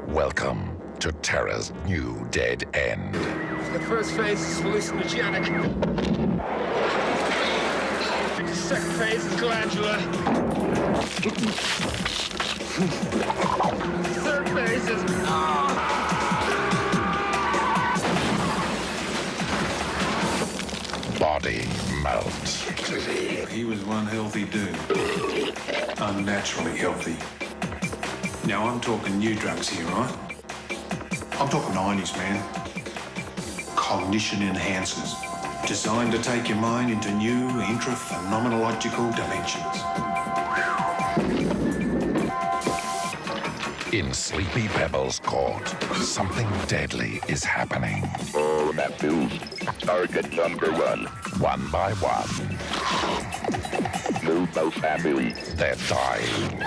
Welcome to Terra's new dead end. The first phase is hallucinogenic. The second phase is glandular. The third phase is... Body melt. He was one healthy dude. Unnaturally healthy. Now I'm talking new drugs here, right? I'm talking 90s, man. Cognition enhancers. Designed to take your mind into new intra-phenomenological dimensions. In Sleepy Pebbles Court, something deadly is happening. All Matthews, target number 1. One by one, Nubo family, they're dying.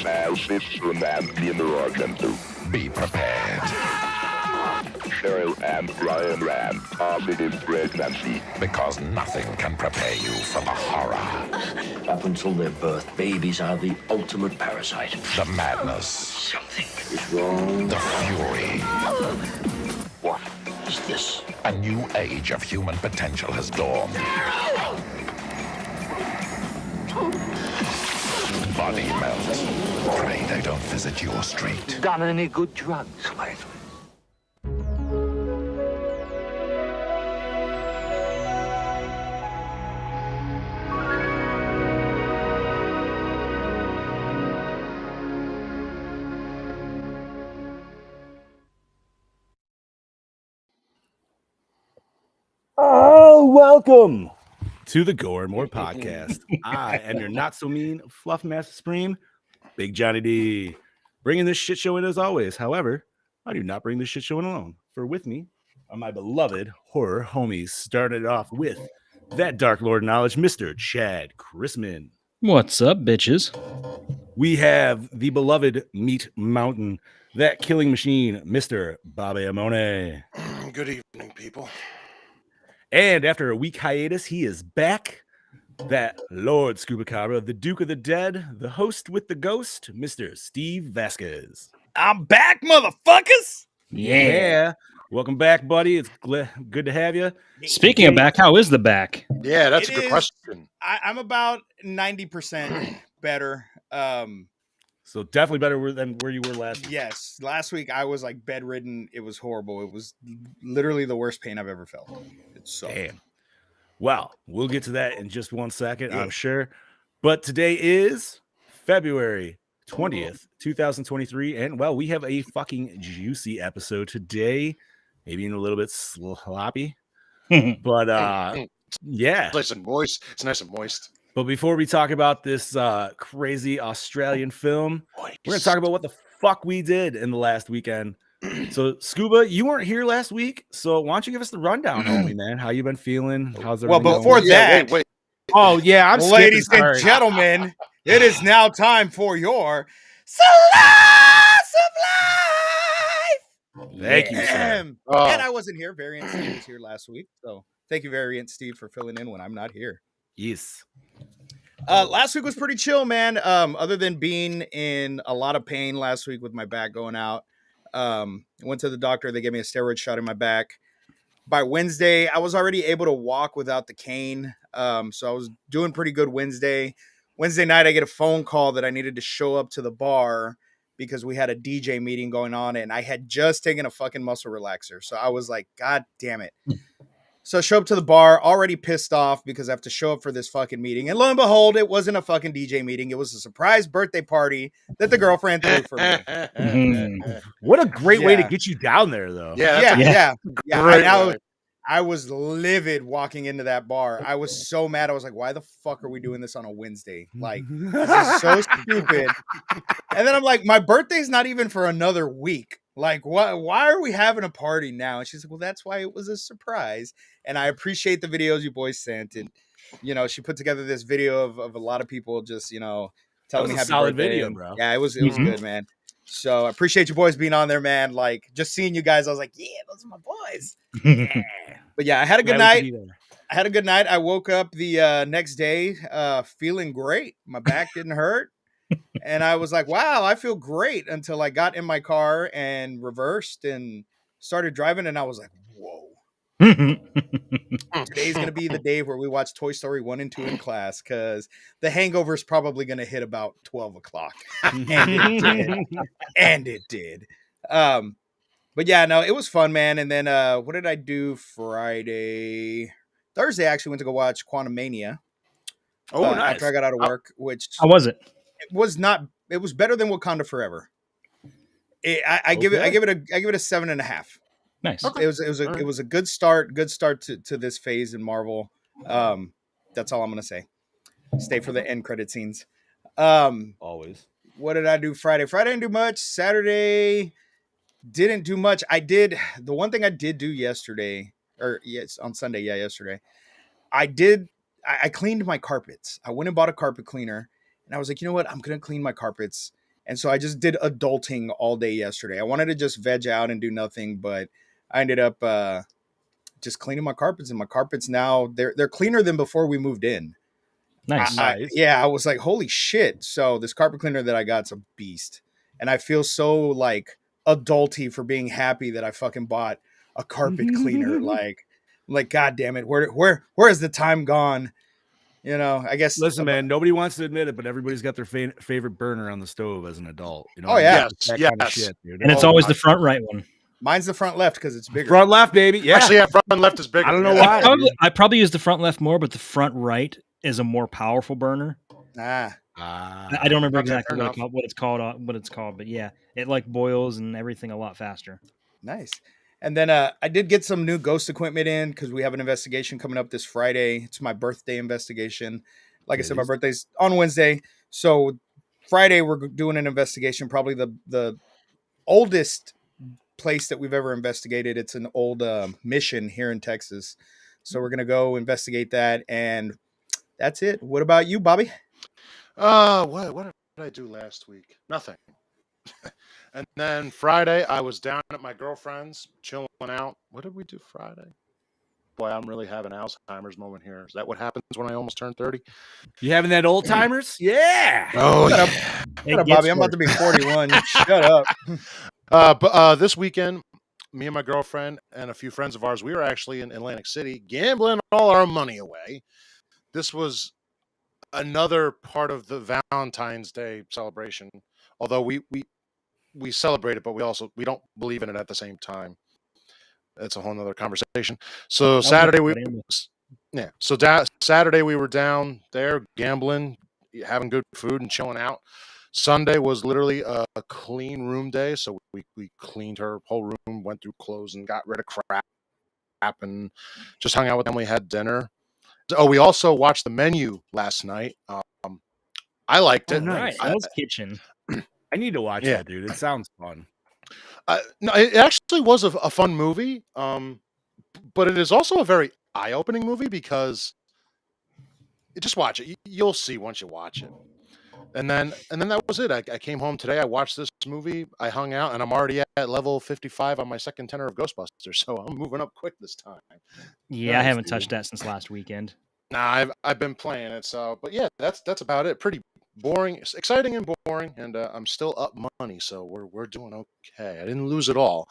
Mal Fishman and Nina Organ too. Be prepared, Cheryl and Brian ran positive pregnancy. because nothing can prepare you for the horror, Up until their birth, babies are the ultimate parasite. the madness, Something is wrong. the fury. What is this? A new age of human potential has dawned. Body melt. Pray they don't visit your street. Done any good drugs lately? Oh, welcome to the Gore and More podcast. I am your not so mean fluff master supreme, Big Johnny D, bringing this shit show in as always. However, I do not bring this shit show in alone. For with me are my beloved horror homies. Started off with that Dark Lord knowledge, Mr. Chad Chrisman. What's up, bitches? We have the beloved Meat Mountain, that killing machine, Mr. Bobby Amone. Good evening, people. And after a week hiatus, he is back. That Lord Scuba Cabra, the Duke of the Dead, the host with the ghost, Mr. Steve Vasquez. I'm back, motherfuckers! Yeah. Welcome back, buddy. It's good to have you. Speaking of back, how is the back? Yeah, that's It a good is- question. I'm about 90% better. So definitely better than where you were last week. Yes, last week I was like bedridden. It was horrible. It was literally the worst pain I've ever felt. It sucked. Damn. Well, we'll get to that in just one second, I'm sure. But today is February 20th, 2023. And, well, we have a fucking juicy episode today. Maybe a little bit sloppy. But, yeah. Nice and moist. It's nice and moist. But before we talk about this crazy Australian film, we're going to talk about what the fuck we did in the last weekend. So, Scuba, you weren't here last week, so why don't you give us the rundown, homie, man? How you been feeling? How's Well, everything before going? that, wait. Oh, yeah, I'm ladies skipping, and sorry. gentlemen, it is now time for your Slice of Life. Thank you, sir. And Oh, I wasn't here. Variant Steve was here last week, so thank you, Variant Steve, for filling in when I'm not here. Yes. Last week was pretty chill, man. Other than being in a lot of pain last week with my back going out. I went to the doctor. They gave me a steroid shot in my back. By Wednesday, I was already able to walk without the cane. So I was doing pretty good Wednesday. Wednesday night, I get a phone call that I needed to show up to the bar because we had a DJ meeting going on, and I had just taken a fucking muscle relaxer. So I was like, God damn it. So I show up to the bar already pissed off because I have to show up for this fucking meeting. And lo and behold, it wasn't a fucking DJ meeting. It was a surprise birthday party that the girlfriend threw for me. Mhm. What a great way to Yeah. get you down there, though. Yeah, that's Yeah. great way. I was livid walking into that bar. I was so mad. I was like, why the fuck are we doing this on a Wednesday? Like, this is so stupid. And then I'm like, my birthday's not even for another week. Like, why are we having a party now? And she's like, well, that's why it was a surprise. And I appreciate the videos you boys sent. And, you know, she put together this video of a lot of people just, you know, telling was me a happy solid birthday. video, And, bro. yeah, it was Mhm. good, man. So I appreciate you boys being on there, man. Like, just seeing you guys, I was like, yeah, those are my boys. But yeah, I had a good Glad we could night. be there. I had a good night. I woke up the next day feeling great. My back didn't hurt. And I was like, wow, I feel great until I got in my car and reversed and started driving. And I was like, whoa, today's going to be the day where we watch Toy Story 1 and 2 in class because the hangover is probably going to hit about 12 o'clock. And it did. And it did. But yeah, no, it was fun, man. And then what did I do Friday? Thursday, I actually went to go watch Quantum Mania. Oh, nice. After I got out of work, which How was it? it was not. It was better than Wakanda Forever. I give it. I give it a 7.5. Nice. It was a good start. Good start to this phase in Marvel. That's all I'm gonna say. Stay for the end credit scenes. Always. What did I do Friday? Friday didn't do much. Saturday didn't do much. I did the one thing I did do yesterday, or yes, on Sunday. Yeah, yesterday. I cleaned my carpets. I went and bought a carpet cleaner, and I was like, you know what? I'm gonna clean my carpets. And so I just did adulting all day yesterday. I wanted to just veg out and do nothing, but I ended up just cleaning my carpets, and my carpets now they're cleaner than before we moved in. Nice. I was like, holy shit. So this carpet cleaner that I got's a beast. And I feel so like adulty for being happy that I fucking bought a carpet cleaner. like, God damn it. Where has the time gone? You know, I guess. Listen, man, nobody wants to admit it, but everybody's got their favorite burner on the stove as an adult. You know, Oh, what I mean? yeah. It's that Yes, kind of yes. shit, dude. And it's Oh, always my- the front right one. Mine's the front left because it's bigger. Front left, baby. Yeah. Actually, yeah, front left is bigger. I don't know Yeah. why. I probably use the front left more, but the front right is a more powerful burner. Ah, I don't remember Okay, exactly fair what it's called, but yeah, it like boils and everything a lot faster. nice. And then I did get some new ghost equipment in because we have an investigation coming up this Friday. It's my birthday investigation. Like I said, my birthday's on Wednesday. So Friday, we're doing an investigation, probably the oldest place that we've ever investigated. It's an old mission here in Texas. So we're going to go investigate that. And that's it. What about you, Bobby? What did I do last week? Nothing. And then Friday, I was down at my girlfriend's, chilling out. What did we do Friday? Boy, I'm really having an Alzheimer's moment here. Is that what happens when I almost turn 30? You having that old timers? Yeah. Oh, Shut up. It Shut up, gets Bobby. I'm about to worse. be 41. Shut up. But this weekend, me and my girlfriend and a few friends of ours, we were actually in Atlantic City gambling all our money away. This was another part of the Valentine's Day celebration. Although we celebrate it, but we don't believe in it at the same time. It's a whole nother conversation. So Saturday Saturday we were down there gambling, having good food and chilling out. Sunday was literally a clean room day, so we cleaned her whole room, went through clothes and got rid of crap, and just hung out with them. We had dinner. Oh, we also watched The Menu last night. I liked it. nice. Right, Hell's Kitchen. I need to watch Yeah. that, dude. It sounds fun. No, it actually was a fun movie, but it is also a very eye-opening movie because just watch it. You'll see once you watch it. And then that was it. I came home today. I watched this movie. I hung out, and I'm already at level 55 on my second tenor of Ghostbusters. So I'm moving up quick this time. Yeah, I Nice, haven't dude. touched that since last weekend. Nah, I've been playing it. So, but yeah, that's about it. Pretty boring, it's exciting and boring, and I'm still up money, so we're doing okay. I didn't lose it all.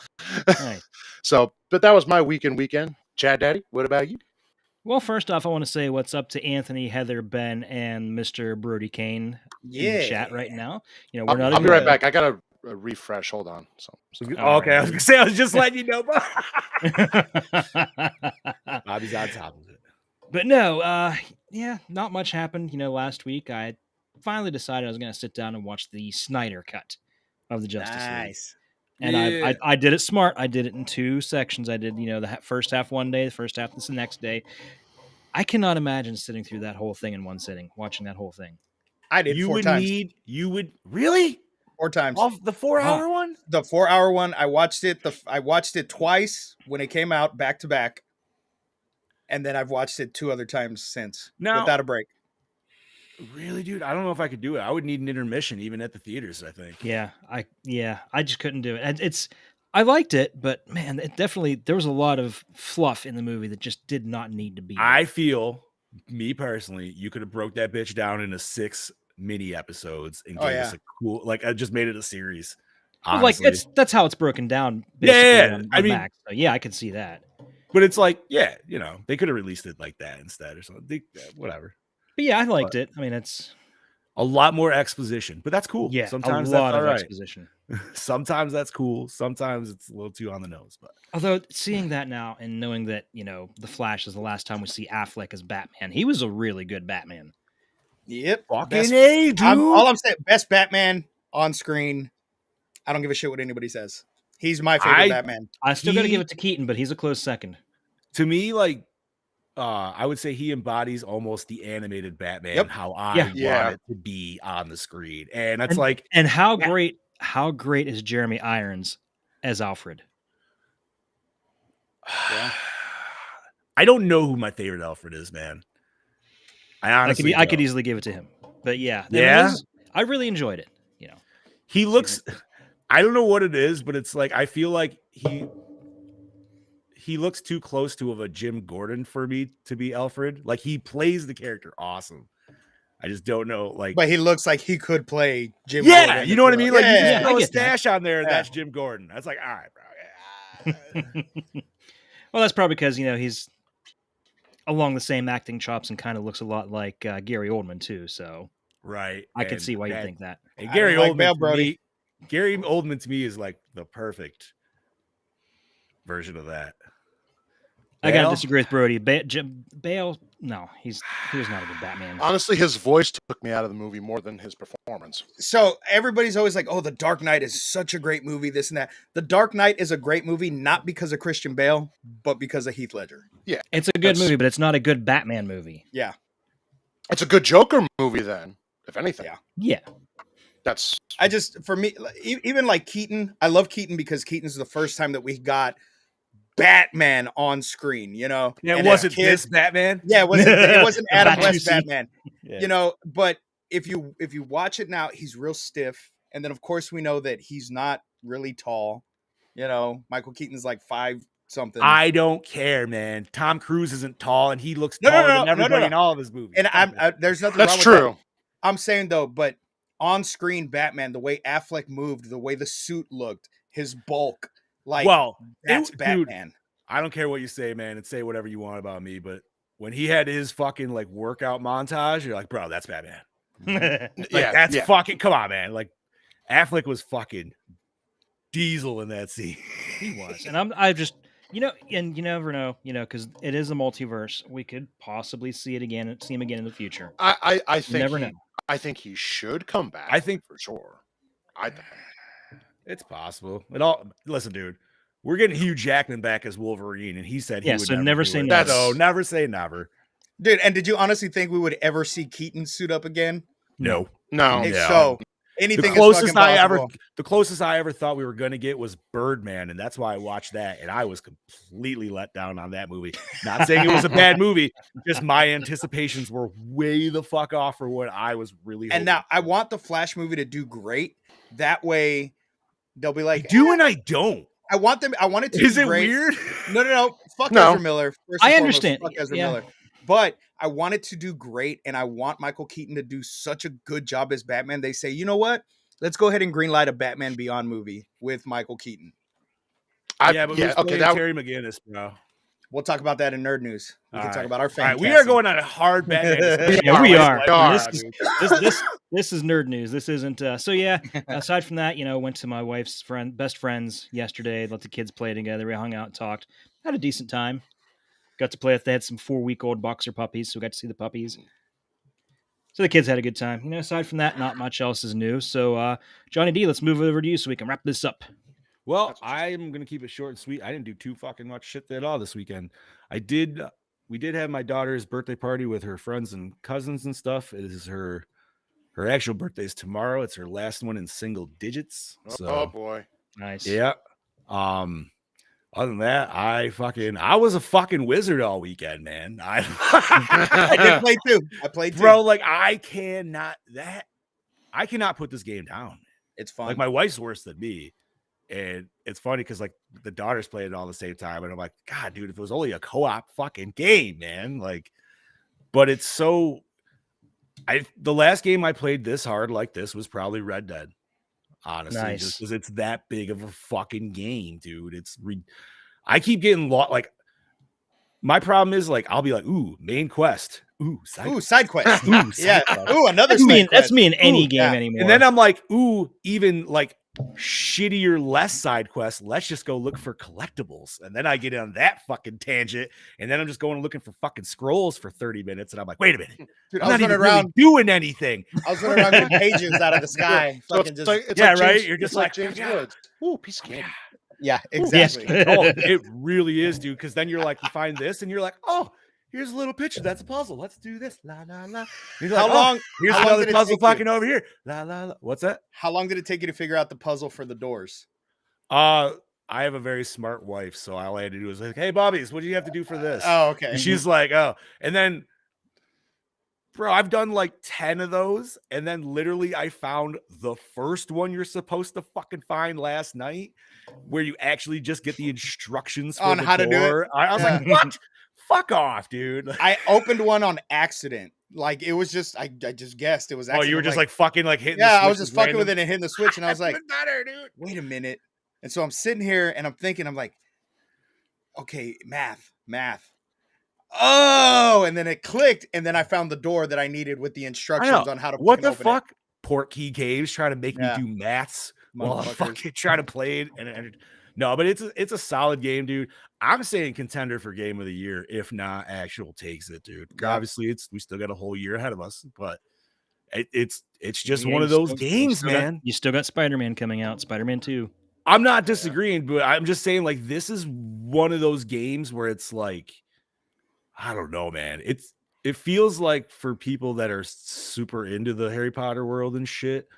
Nice. So, but that was my weekend. Chad Daddy, what about you? Well, first off, I want to say what's up to Anthony, Heather, Ben, and Mr. Brody Kane in the chat right now. You know, we're not I'll be right back. I gotta refresh. Hold on. Okay, I was gonna say I was just letting you know. Bobby's on top of it. But no, yeah, not much happened. Last week I finally decided I was going to sit down and watch the Snyder cut of the Justice League. Nice. And I did it smart. I did it in 2 sections. I did, the first half one day, the first half the next day. I cannot imagine sitting through that whole thing in one sitting, watching that whole thing. I did You 4 would times. you would really 4 times. off the 4-hour one? The 4-hour one, I watched it. I watched it twice when it came out, back to back, and then I've watched it 2 other times since without a break. Really, dude? I don't know if I could do it. I would need an intermission even at the theaters, I think. Yeah, I just couldn't do it. And I liked it, but man, there was a lot of fluff in the movie that just did not need to be there. I feel, me personally, you could have broke that bitch down into 6 mini episodes and gave us a cool, like, I just made it a series. Honestly. Like that's how it's broken down. Yeah, I mean, Max. So yeah, I could see that. But it's like, yeah, they could have released it like that instead or something. Whatever. But yeah, I liked it. I mean, it's a lot more exposition, but that's cool. Yeah, sometimes a lot that's of all right. exposition. Sometimes that's cool. Sometimes it's a little too on the nose. But although seeing that now and knowing that the Flash is the last time we see Affleck as Batman, he was a really good Batman. Yep, fucking A, dude. All I'm saying, best Batman on screen. I don't give a shit what anybody says. He's my favorite Batman. I still got to give it to Keaton, but he's a close second. To me, like, I would say he embodies almost the animated Batman, how I want it to be on the screen. And that's and how great is Jeremy Irons as Alfred? Yeah. I don't know who my favorite Alfred is, man. I honestly I could easily give it to him. But yeah. I really enjoyed it. He looks, I don't know what it is, but it's like, I feel like he looks too close to a Jim Gordon for me to be Alfred. Like, he plays the character awesome. I just don't know, like, but he looks like he could play Jim Gordon. Yeah, you know what I mean? Like, you just throw a stash on there, Yeah. that's Jim Gordon. That's like, all right, bro. Yeah. Well, that's probably because, he's along the same acting chops and kind of looks a lot like Gary Oldman too. So right, I could see why you think that. And Gary Oldman, Gary Oldman to me is like the perfect version of that. I gotta disagree with Brody. Bale, no, he was not a good Batman. Honestly, his voice took me out of the movie more than his performance. So everybody's always like, "Oh, The Dark Knight is such a great movie." This and that. The Dark Knight is a great movie, not because of Christian Bale, but because of Heath Ledger. Yeah, it's a good movie, but it's not a good Batman movie. Yeah, it's a good Joker movie then, if anything. Yeah. That's for me, even like Keaton. I love Keaton because Keaton's the first time that we got Batman on screen, Yeah, it wasn't this Batman. Yeah, it wasn't Adam West Batman. Yeah. But if you watch it now, he's real stiff. And then of course we know that he's not really tall. Michael Keaton's like 5 something. I don't care, man. Tom Cruise isn't tall and he looks taller than everybody in all of his movies. And there's nothing That's wrong with true. that. I'm saying though, but on screen Batman, the way Affleck moved, the way the suit looked, his bulk, that's Batman. Dude, I don't care what you say, man, and say whatever you want about me, but when he had his fucking like workout montage, you're like, bro, that's Batman. That's fucking, come on, man. Like, Affleck was fucking Diesel in that scene. He was, and I just, and you never know, because it is a multiverse. We could possibly see him again in the future. I think you never know. I think he should come back. I think for sure. I think it's possible. Listen, dude, we're getting Hugh Jackman back as Wolverine, and he said he would never say never. So never say never, dude. And did you honestly think we would ever see Keaton suit up again? No. So anything the closest I ever thought we were gonna get was Birdman, and that's why I watched that, and I was completely let down on that movie. Not saying it was a bad movie, just my anticipations were way the fuck off for what I was really. And now I want the Flash movie to do great. That way, they'll be like, and I don't. I want it to. Is be it great. weird? No. Fuck Ezra Miller. I understand. Fuck Ezra Miller. But I want it to do great, and I want Michael Keaton to do such a good job as Batman. They say, you know what? Let's go ahead and greenlight a Batman Beyond movie with Michael Keaton. Okay, Terry McGinnis, bro. We'll talk about that in nerd news. We can talk about our All fan. right, we are going on a hard Batman. Yeah, we are. Are, This is nerd news. This isn't. So yeah. Aside from that, went to my wife's best friends yesterday. Let the kids play together. We hung out, talked, had a decent time. Got to play with. They had some 4-week-old boxer puppies, so we got to see the puppies. So the kids had a good time. Aside from that, not much else is new. So Johnny D, let's move over to you so we can wrap this up. Well, I'm gonna keep it short and sweet. I didn't do too fucking much shit at all this weekend. We did have my daughter's birthday party with her friends and cousins and stuff. It is her actual birthday is tomorrow. It's her last one in single digits. So, oh boy, Nice. yeah. Other than that, I was a fucking wizard all weekend, man. I did play too. I played too. Bro, like I cannot put this game down. It's fun. Like my wife's worse than me. And it's funny because like the daughters played it all the same time. And I'm like, God, dude, if it was only a co-op fucking game, man. Like, but it's so the last game I played this hard like this was probably Red Dead. Honestly, Nice. just because it's that big of a fucking game, dude. I keep getting lost. Like, my problem is like I'll be like, ooh, main quest, side quest, ooh, yeah, ooh, another. That's me in any game anymore. And then I'm like, ooh, even like shittier, less side quests. Let's just go look for collectibles, and then I get on that fucking tangent, and then I'm just going looking for fucking scrolls for 30 minutes, and I'm like, wait a minute, dude, I'm not even really doing anything. I was running around with pages out of the sky. So Fucking it's like right. James, You're just like like James Woods. Ooh, piece of candy. Yeah, exactly. Oh, it really is, dude. Because then you're like, you find this, and you're like, oh, here's a little picture. That's a puzzle. Let's do this. La la la. Here's How long? Here's how long another did it puzzle take you? fucking over here. La la la. What's that? How long did it take you to figure out the puzzle for the doors? I have a very smart wife, so all I had to do was like, hey, Bobbies, what do you have to do for this? Oh, okay. And she's like, oh, and then, bro, I've done like 10 of those, and then literally I found the first one you're supposed to fucking find last night, where you actually just get the instructions for on how to do it. I was like, what? Fuck off, dude. I opened one on accident. Like it was just, I just guessed it was. Oh, you were just like fucking like hitting. Yeah, the I was just fucking random. with it and hitting the switch, and I was like, better, dude. wait a minute. And so I'm sitting here and I'm thinking, I'm like, okay, math. Oh, and then it clicked, and then I found the door that I needed with the instructions on how to. What the open fuck? Portkey Caves trying to make me do maths while I'm Motherfuckers. fucking trying to play it. And no, but it's a solid game, dude. I'm saying contender for game of the year, if not actual takes it, dude. Yeah. Obviously, we still got a whole year ahead of us, but it's just Yeah, one of those games, man. You still got Spider-Man coming out, Spider-Man 2. I'm not disagreeing, but I'm just saying, like, this is one of those games where it's like, I don't know, man. It feels like for people that are super into the Harry Potter world and shit,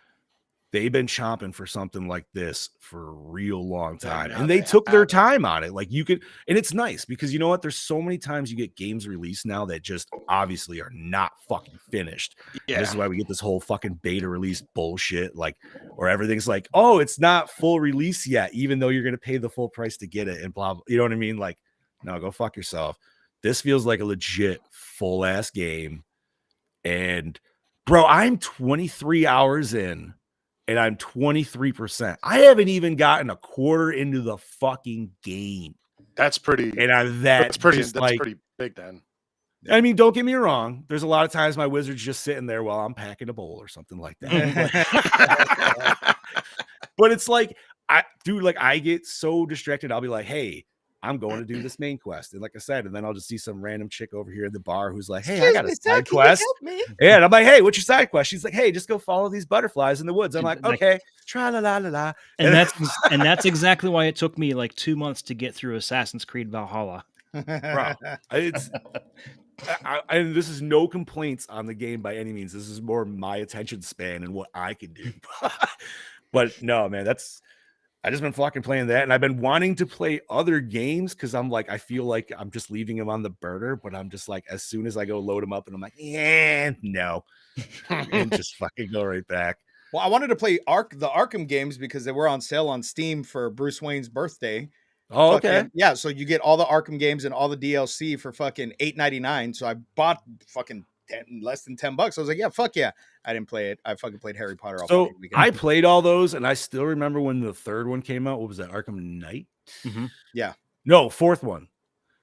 they've been chomping for something like this for a real long time. And they took their time on it. Like you could, and it's nice because you know what? There's so many times you get games released now that just obviously are not fucking finished. Yeah. This is why we get this whole fucking beta release bullshit. Like, or everything's like, oh, it's not full release yet, even though you're going to pay the full price to get it and blah, blah. You know what I mean? Like, no, go fuck yourself. This feels like a legit full ass game. And bro, I'm 23 hours in. And I'm 23%. I haven't even gotten a quarter into the fucking game. That's pretty. And I'm that's pretty big then. I mean, don't get me wrong. There's a lot of times my wizard's just sitting there while I'm packing a bowl or something like that. But it's like, I get so distracted. I'll be like, hey, I'm going to do this main quest. And like I said, and then I'll just see some random chick over here at the bar who's like, hey, I got a side quest. Yeah, and I'm like, hey, what's your side quest? She's like, hey, just go follow these butterflies in the woods. I'm like, okay, tra la la la la. And that's exactly why it took me like 2 months to get through Assassin's Creed Valhalla. Bro, and this is no complaints on the game by any means. This is more my attention span and what I can do. But no, man, I just been fucking playing that, and I've been wanting to play other games because I'm like, I feel like I'm just leaving them on the burner, but I'm just like, as soon as I go load them up, and I'm like, no, and just fucking go right back. Well, I wanted to play the Arkham games because they were on sale on Steam for Bruce Wayne's birthday. Oh, okay. Yeah, so you get all the Arkham games and all the DLC for fucking $8.99. So I bought fucking less than $10. I was like, yeah, fuck yeah. I didn't play it. I fucking played Harry Potter all so weekend. I played all those, and I still remember when the third one came out. What was that? Arkham Knight? Mm-hmm. Yeah. No, fourth one.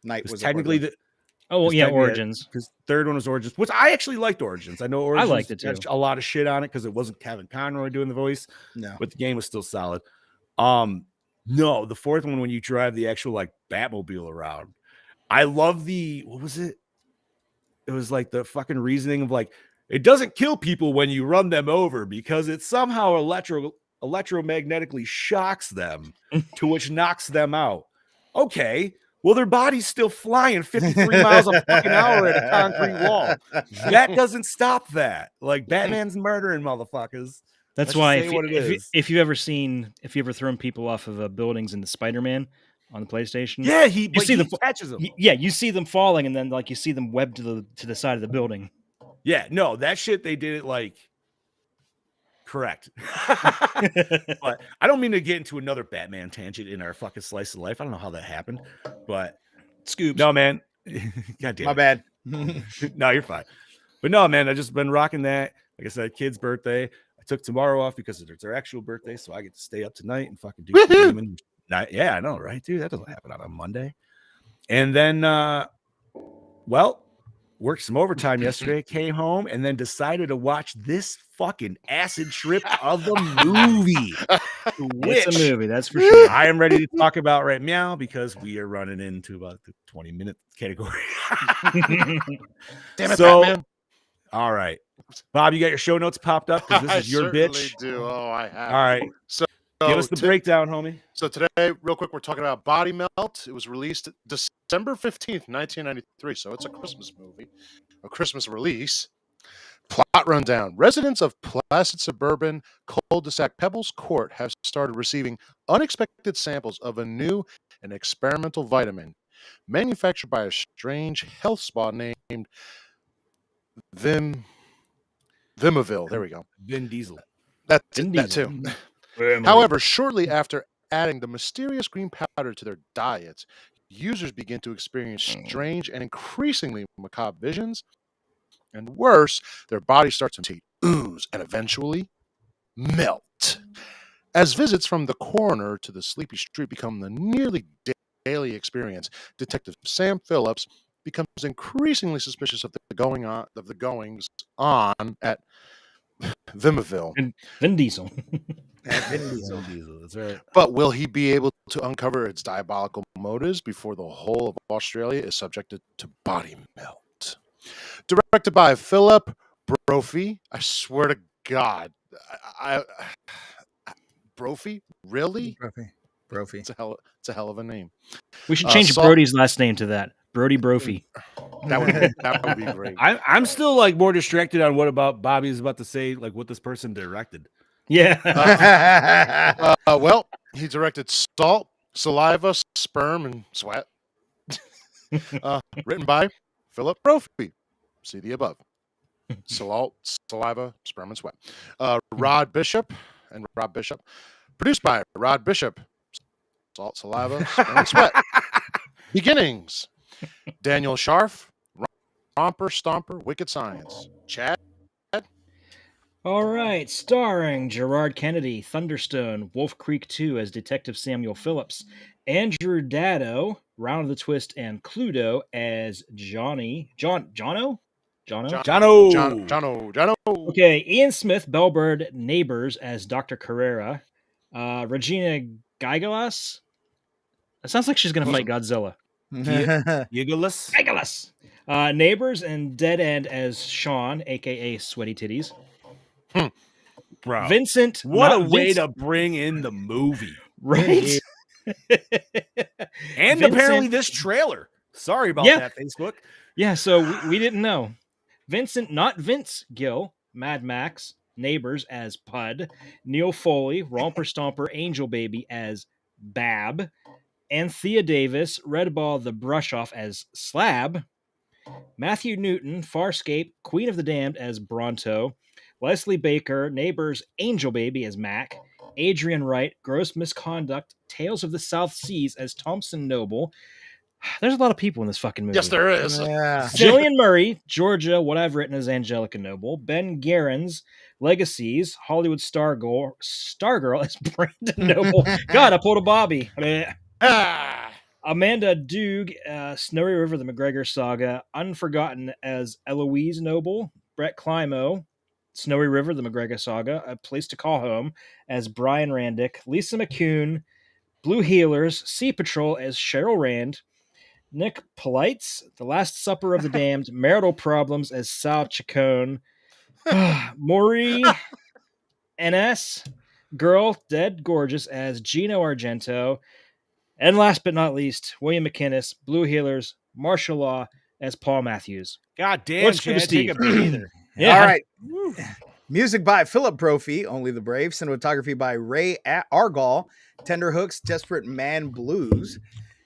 Night Because was a part of technically it. Oh yeah, Origins. Because third one was Origins, which I actually liked Origins. I know Origins liked it had too. a lot of shit on it because it wasn't Kevin Conroy doing the voice, No. but the game was still solid. No, the fourth one when you drive the actual like Batmobile around. I love what was it? It was like the fucking reasoning of like it doesn't kill people when you run them over because it somehow electromagnetically shocks them, to which knocks them out. Okay, well their body's still flying 53 miles a fucking hour at a concrete wall. That doesn't stop that. Like Batman's murdering motherfuckers. That's Let's why just say what it is. if you ever thrown people off of buildings in the Spider-Man on the PlayStation, Yeah, you see them catches them. Yeah, you see them falling, and then like you see them webbed to the side of the building. Yeah, no, that shit they did it like correct. But I don't mean to get into another Batman tangent in our fucking slice of life. I don't know how that happened, but Scoops. no, man. God damn My it. bad. No, you're fine. But no, man, I just been rocking that. Like I said, kid's birthday. I took tomorrow off because it's their actual birthday, so I get to stay up tonight and fucking do some gaming. Yeah, I know, right, dude? That doesn't happen on a Monday. And then, worked some overtime yesterday, came home, and then decided to watch this fucking acid trip of the movie. It's a movie, that's for sure. I am ready to talk about right now because we are running into about the 20-minute category. Damn it, So, Batman. All right. Bob, you got your show notes popped up because this is your bitch. I do. Oh, I have. All right. So give us the breakdown, homie. So today, real quick, we're talking about Body Melt. It was released December 15th, 1993. So it's a Christmas movie, a Christmas release. Plot rundown. Residents of placid suburban cul-de-sac Pebbles Court have started receiving unexpected samples of a new and experimental vitamin manufactured by a strange health spa named Vimaville. There we go. Vin Diesel. That too. However, shortly after adding the mysterious green powder to their diets, users begin to experience strange and increasingly macabre visions. And worse, their body starts to ooze and eventually melt. As visits from the coroner to the sleepy street become the nearly daily experience, Detective Sam Phillips becomes increasingly suspicious of the goings on at Vimaville. Vin Diesel. Vin Diesel. That's right. But will he be able to uncover its diabolical motives before the whole of Australia is subjected to body melt? Directed by Philip Brophy. I swear to God. Brophy? Really? Brophy. It's a hell of a name. We should change Brody's last name to that. Brody Brophy. That would be great. I'm still like more distracted on what about Bobby's about to say, like what this person directed. Yeah. Well, he directed Salt, Saliva, Sperm, and Sweat. Written by Philip Brophy. See the above. Salt, Saliva, Sperm, and Sweat. Rod Bishop. Produced by Rod Bishop. Salt, Saliva, Sperm, and Sweat. Beginnings. Daniel Scharf. Romper, Stomper, Wicked Science. Chad. All right, starring Gerard Kennedy, Thunderstone, Wolf Creek 2 as Detective Samuel Phillips, Andrew Dado, Round of the Twist, and Cluedo as Johnno. Okay, Ian Smith, Bellbird, Neighbors as Dr. Carrera, Regina Gigalas. It sounds like she's going to fight Godzilla. Gigalas. Neighbors and Dead End as Sean, aka Sweaty Titties. Bro, Vincent, what a way to bring in the movie, right? And apparently this trailer. Sorry about that, Facebook. Yeah, so we didn't know. Vincent, not Vince Gill, Mad Max, Neighbors as Pud, Neil Foley, Romper Stomper, Angel Baby as Bab, Anthea Davis, Redball the Brush Off as Slab, Matthew Newton, Farscape, Queen of the Damned as Bronto, Leslie Baker, Neighbors, Angel Baby as Mac, Adrian Wright, Gross Misconduct, Tales of the South Seas as Thompson Noble. There's a lot of people in this fucking movie. Yes, there is. Yeah. Jillian Murray, Georgia, what I've written as Angelica Noble, Ben Gerens, Legacies, Hollywood Stargirl as Brandon Noble. God, I pulled a Bobby. Amanda Doog, Snowy River, the McGregor Saga, Unforgotten as Eloise Noble, Brett Climo, Snowy River, the McGregor Saga, A Place to Call Home as Brian Randick, Lisa McCune, Blue Healers, Sea Patrol as Cheryl Rand, Nick Polites, The Last Supper of the Damned, Marital Problems as Sal Chacon, Maury NS, Girl Dead Gorgeous as Gino Argento, and last but not least, William McInnes, Blue Healers, Martial Law as Paul Matthews. God damn, Let's go to Chad, take a Steve. breather. Yeah. All right. Music by Philip Brophy, Only the Brave. Cinematography by Ray Argall, Tenderhooks, Desperate Man Blues.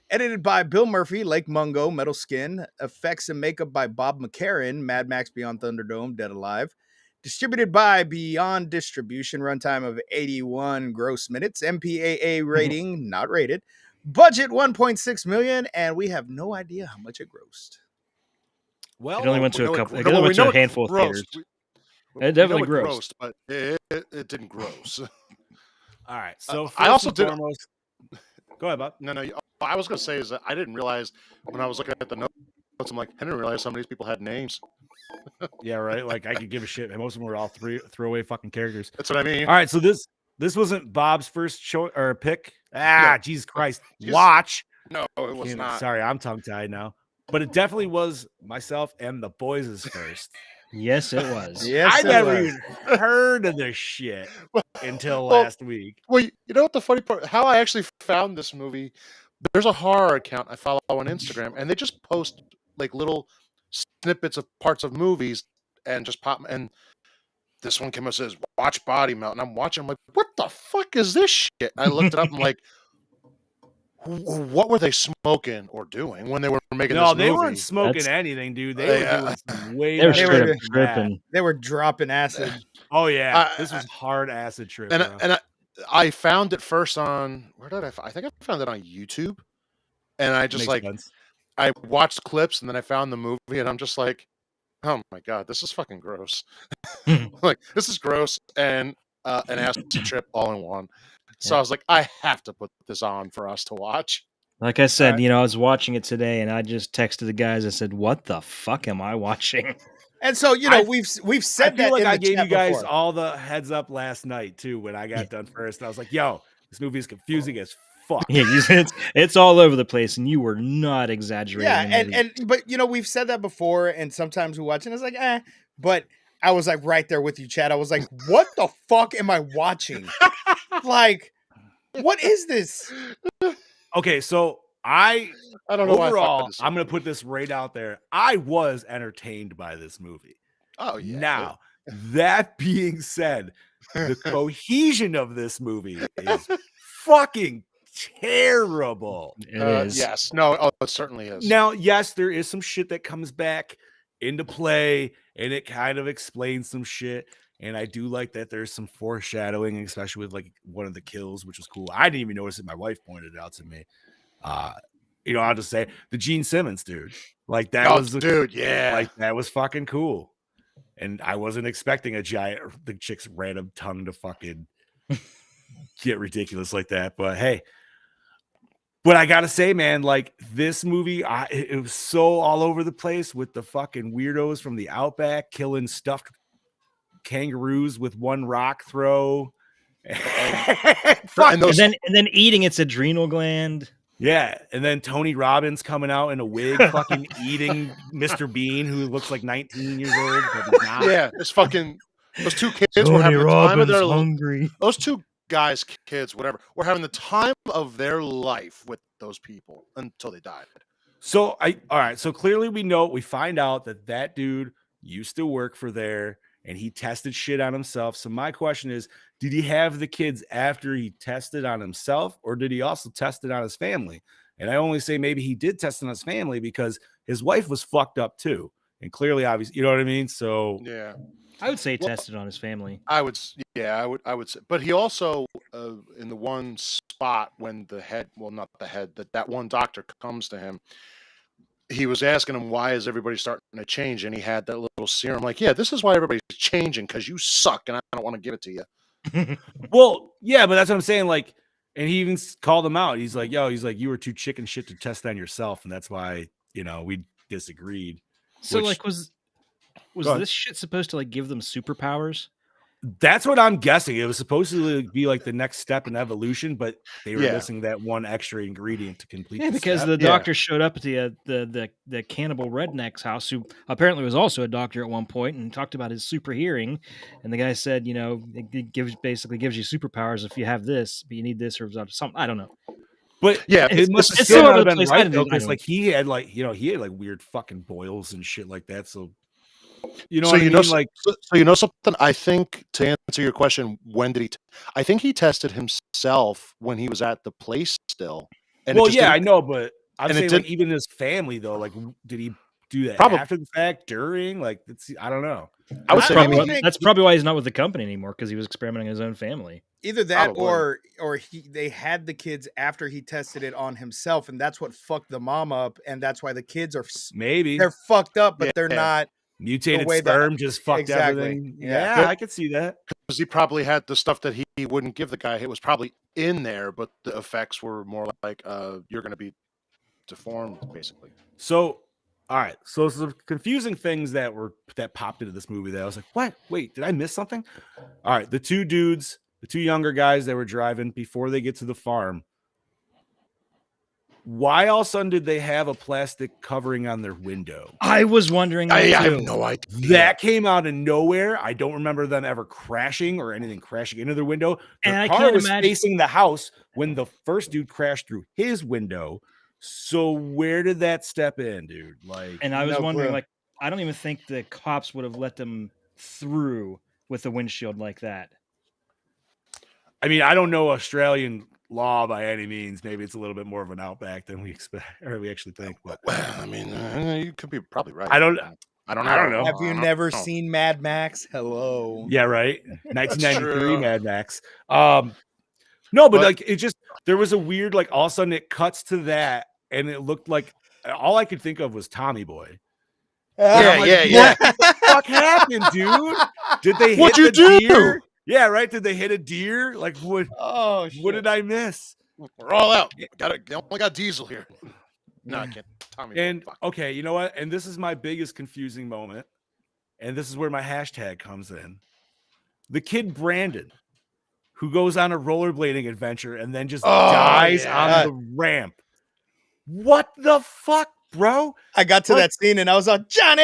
Edited by Bill Murphy, Lake Mungo, Metal Skin. Effects and makeup by Bob McCarran, Mad Max Beyond Thunderdome, Dead Alive. Distributed by Beyond Distribution, runtime of 81 gross minutes, MPAA rating, not rated. Budget 1.6 million, and we have no idea how much it grossed. Well, It only went to know a it- couple. It no, only we went to know a it handful of grossed. theaters. We It definitely know it grossed. but it didn't gross. all right. So I first also and did- foremost, go ahead, Bob. No, I was going to say is that I didn't realize when I was looking at the notes, I'm like, I didn't realize some of these people had names. Yeah, right. Like I could give a shit. Most of them were all throwaway fucking characters. That's what I mean. All right, so this wasn't Bob's first choice or pick. Jesus Christ! Jeez. Watch. No, it was not. Sorry, I'm tongue tied now. But it definitely was myself and the boys' first. Yes, it was. Yes, I it never was. even heard of this shit until Well, last week. Well, you know what the funny part? How I actually found this movie. There's a horror account I follow on Instagram, and they just post like little snippets of parts of movies and just pop. And this one came up and says, "Watch Body Melt," and I'm watching. I'm like, "What the fuck is this shit?" I looked it up. I'm like, "What were they smoking or doing when they were making No, this movie?" they weren't smoking That's- anything, dude. They were Yeah. doing some way They were better straight than up that. tripping. They were dropping acid. Oh yeah, I- this was hard acid trip. And bro. I found it first on where did I think I found it on YouTube, and I just Makes like sense. I watched clips and then I found the movie and I'm just like, oh my god, this is fucking gross. Like this is gross and an acid trip all in one. So I was like, I have to put this on for us to watch. Like I said, Alright. I was watching it today, and I just texted the guys. I said, "What the fuck am I watching?" And so, we've I said feel that like in I the gave chat you guys before. all the heads up last night too when I got done first. And I was like, "Yo, this movie is confusing as fuck." Yeah, it's all over the place, and you were not exaggerating. Yeah, in the- but we've said that before, and sometimes we watch and it's like, but I was like right there with you, Chad. I was like, what the fuck am I watching? Like, what is this? Okay, so I don't know why I fucked overall, with this I'm gonna movie. put this right out there. I was entertained by this movie. Oh yeah. Now, that being said, the cohesion of this movie is fucking terrible. It is. Yes. No, it certainly is. Now, yes, there is some shit that comes back into play and it kind of explains some shit. And I do like that there's some foreshadowing, especially with like one of the kills, which was cool. I didn't even notice it. My wife pointed it out to me. I'll just say the Gene Simmons dude. Like that was dude, yeah. like that was fucking cool. And I wasn't expecting the chick's random tongue to fucking get ridiculous like that. But hey, but I gotta say, man, like this movie, it was so all over the place with the fucking weirdos from the outback killing stuffed kangaroos with one rock throw. And those- and then eating its adrenal gland. Yeah, and then Tony Robbins coming out in a wig, fucking eating Mr. Bean, who looks like 19 years old, but he's not. Yeah, it's fucking those two kids were having the time of their hungry. those two guys, kids, whatever, were having the time of their life with those people until they died. So all right. So clearly we find out that dude used to work for there and he tested shit on himself. So my question is, did he have the kids after he tested on himself, or did he also test it on his family? And I only say maybe he did test on his family because his wife was fucked up too. And clearly, obviously, you know what I mean? So Yeah. I would say he tested on his family. I would say, but he also in the one spot when that one doctor comes to him, he was asking him, why is everybody starting to change? And he had that little serum. Like, yeah, this is why everybody's changing, because you suck and I don't want to give it to you. well, yeah, but that's what I'm saying. Like, And he even called him out. He's like, you were too chicken shit to test on yourself. And that's why, we disagreed. So, Which- was Go on. this shit supposed to like give them superpowers? That's what I'm guessing. It was supposed to be like the next step in evolution, but they were Yeah. missing that one extra ingredient to complete. Yeah, the because step. the doctor showed up at the cannibal redneck's house, who apparently was also a doctor at one point, and talked about his super hearing. And the guy said, it basically gives you superpowers if you have this, but you need this or something. I don't know. But Yeah, it must it's still all not over have the been place. I right didn't- though, I because don't- like he had weird fucking boils and shit like that. So you know so what I you mean? know, Like, so you know something. I think to answer your question, when did he? I think he tested himself when he was at the place still. And it well, just yeah, didn't- I know, but I'm and it saying like didn't- even his family though, like did he do that Probably. after the fact, during? Like, I don't know. I would That's say I probably, would why, think- that's probably why he's not with the company anymore, because he was experimenting on his own family. Either that Probably. or they had the kids after he tested it on himself, and that's what fucked the mom up, and that's why the kids are Maybe they're fucked up, but they're Yeah. not. mutated way that- sperm just fucked Exactly, everything. yeah. Yeah, I could see that. because he probably had the stuff that he wouldn't give the guy. It was probably in there, but the effects were more like you're going to be deformed, basically. So, all right. So some confusing things that popped into this movie that I was like, what? Wait, did I miss something? All right. The two younger guys that were driving before they get to the farm. Why all of a sudden did they have a plastic covering on their window? I was wondering that I too. have no idea. That came out of nowhere. I don't remember them ever crashing or anything crashing into their window. Their And I car can't was imagine- facing the house when the first dude crashed through his window. So where did that step in, dude? Like, And I was No wondering, clue. like, I don't even think the cops would have let them through with a windshield like that. I mean, I don't know Australian law by any means. Maybe it's a little bit more of an outback than we expect or we actually think. But Well, I mean, you could be probably right. I don't I don't know. Have you I don't never know. seen Mad Max? Hello. yeah, right. 1993 true. Mad Max. No, but But- like it just there was a weird like all of a sudden it cuts to that and it looked like all I could think of was Tommy Boy. Yeah, I'm like, yeah. What the fuck happened, dude? Did they hit What'd you the do? deer? Yeah, right. Did they hit a deer? Like what? Oh, shit. What did I miss? We're all out. Only got Diesel here. No, I can't. Tommy. And fuck. okay, you know what? And this is my biggest confusing moment. And this is where my hashtag comes in. The kid Brandon, who goes on a rollerblading adventure and then just Oh, dies yeah. on the ramp. What the fuck, bro? I got to What? that scene and I was like, Johnny!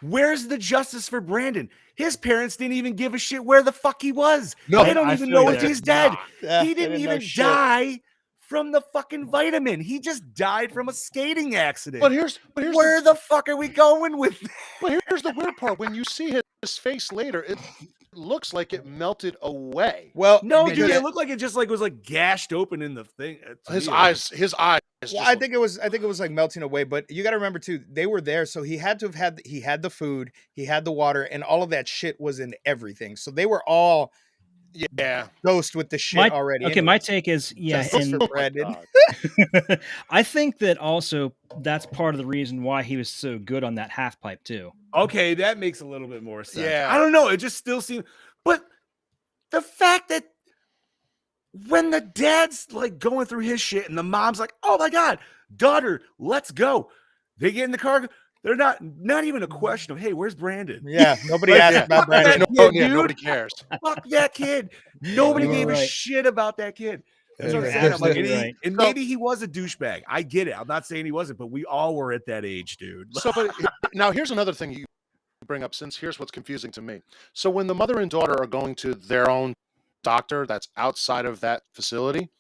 Where's the justice for Brandon? His parents didn't even give a shit where the fuck he was. No, they don't I even feel know you if there. he's dead. Yeah, He they didn't know even shit. die from the fucking vitamin. He just died from a skating accident. But here's Where the fuck are we going with this? But here's the weird part. When you see his face later, it looks like it melted away. Well, No, because- dude, it looked like it just like was like gashed open in the thing. To His me, eyes. Well, just I think it was like melting away, but you got to remember too, they were there, so he had to have had he had the food, he had the water, and all of that shit was in everything. So they were all yeah. dosed with the shit My, already. okay, my anyways. take is, yeah, Justice and for Brandon. God. I think that also that's part of the reason why he was so good on that half pipe too. Okay, that makes a little bit more sense. Yeah. I don't know. It just still seems, but the fact that when the dad's like going through his shit and the mom's like, "Oh my god, daughter, let's go," they get in the car. They're not even a question of, "Hey, where's Brandon?" Yeah, nobody Like, asked yeah. about Brandon. Yeah, Yeah, dude. nobody cares. Fuck that kid. Nobody You gave were a right. shit about that kid. That's what I'm You're saying. I'm like, absolutely and, right. and So- maybe he was a douchebag. I get it. I'm not saying he wasn't, but we all were at that age, dude. So, but now here's another thing you bring up. Since here's what's confusing to me. So when the mother and daughter are going to their own doctor that's outside of that facility,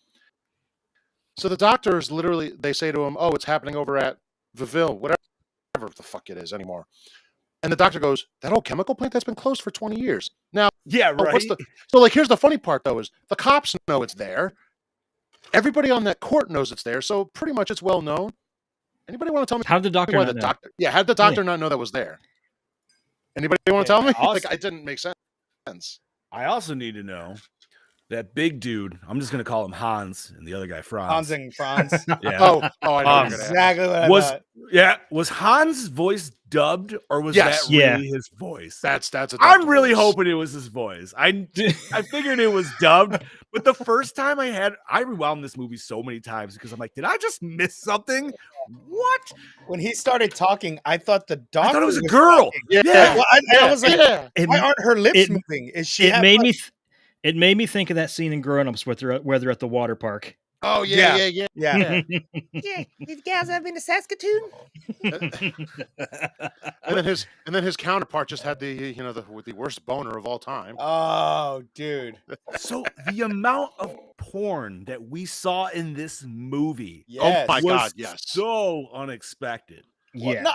so the doctors literally they say to him, "Oh, it's happening over at Viville, whatever the fuck it is anymore." And the doctor goes, "That old chemical plant that's been closed for 20 years." Now, Yeah, right. what's the so like? Here's the funny part though: is the cops know it's there. Everybody on that court knows it's there, so pretty much it's well known. Anybody want to tell me How did the doctor why not the know? doctor? Yeah, how did the doctor not know that was there? Anybody want to tell me? also- Like, it didn't make sense. I also need to know that big dude. I'm just gonna call him Hans, and the other guy Franz. Hans and Franz. Yeah. Oh, I know. What you're gonna ask. Exactly what I Was thought. was Hans' voice dubbed, or was Yes. that Yeah. really his voice? That's a. I'm really voice. hoping it was his voice. I figured it was dubbed, but the first time I rewound this movie so many times because I'm like, did I just miss something? What? When he started talking, I thought the doctor I thought it was a girl. talking. Yeah. Well, I was like, yeah. why aren't her lips it- moving? Is she? It made me. It made me think of that scene in Grown Ups where they're at the water park. Oh Yeah. yeah. Yeah. Yeah. These guys have been to Saskatoon. And then his counterpart just had with the worst boner of all time. Oh, dude. So the amount of porn that we saw in this movie Yes. Oh my was God, yes. so unexpected. Well, Yeah. no,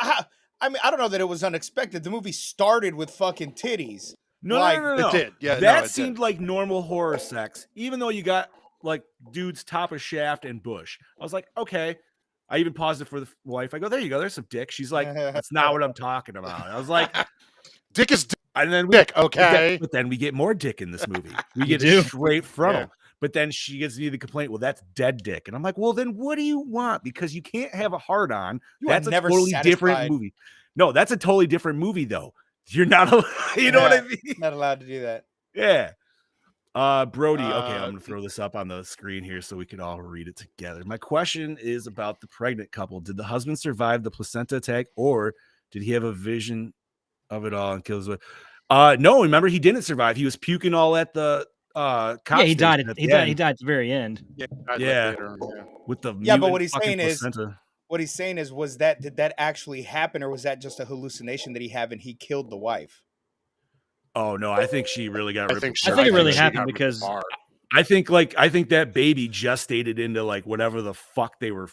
I mean, I don't know that it was unexpected. The movie started with fucking titties. No, Like, no. It did. Yeah, that it seemed like normal horror sex, even though you got like dudes top of shaft and bush. I was like, okay. I even paused it for the wife. I go, there you go. There's some dick. She's like, that's not what I'm talking about. I was like, Dick is and then dick. Okay. but then we get more dick in this movie. We You get do? it straight frontal. Yeah. But then she gives me the complaint. Well, that's dead dick, and I'm like, well, then what do you want? Because you can't have a hard on. You are That's a never totally satisfied. different movie. No, that's a totally different movie, though. You're not, you know what I Yeah. mean? Not allowed to do that. Yeah. Brody, okay, I'm Uh, gonna throw this up on the screen here so we can all read it together. My question is about the pregnant couple. Did the husband survive the placenta attack, or did he have a vision of it all and kill his wife? No, remember he didn't survive. He was puking all at the cop Yeah, he died. station at He the died. end He died at the very end. Yeah. with the Yeah, but mutant what he's fucking saying is- placenta. What he's saying is, did that actually happen, or was that just a hallucination that he had and he killed the wife? Oh no, I think she really got. I ripped think apart. I think it really she happened got ripped because- apart. I think that baby gestated into like whatever the fuck they were,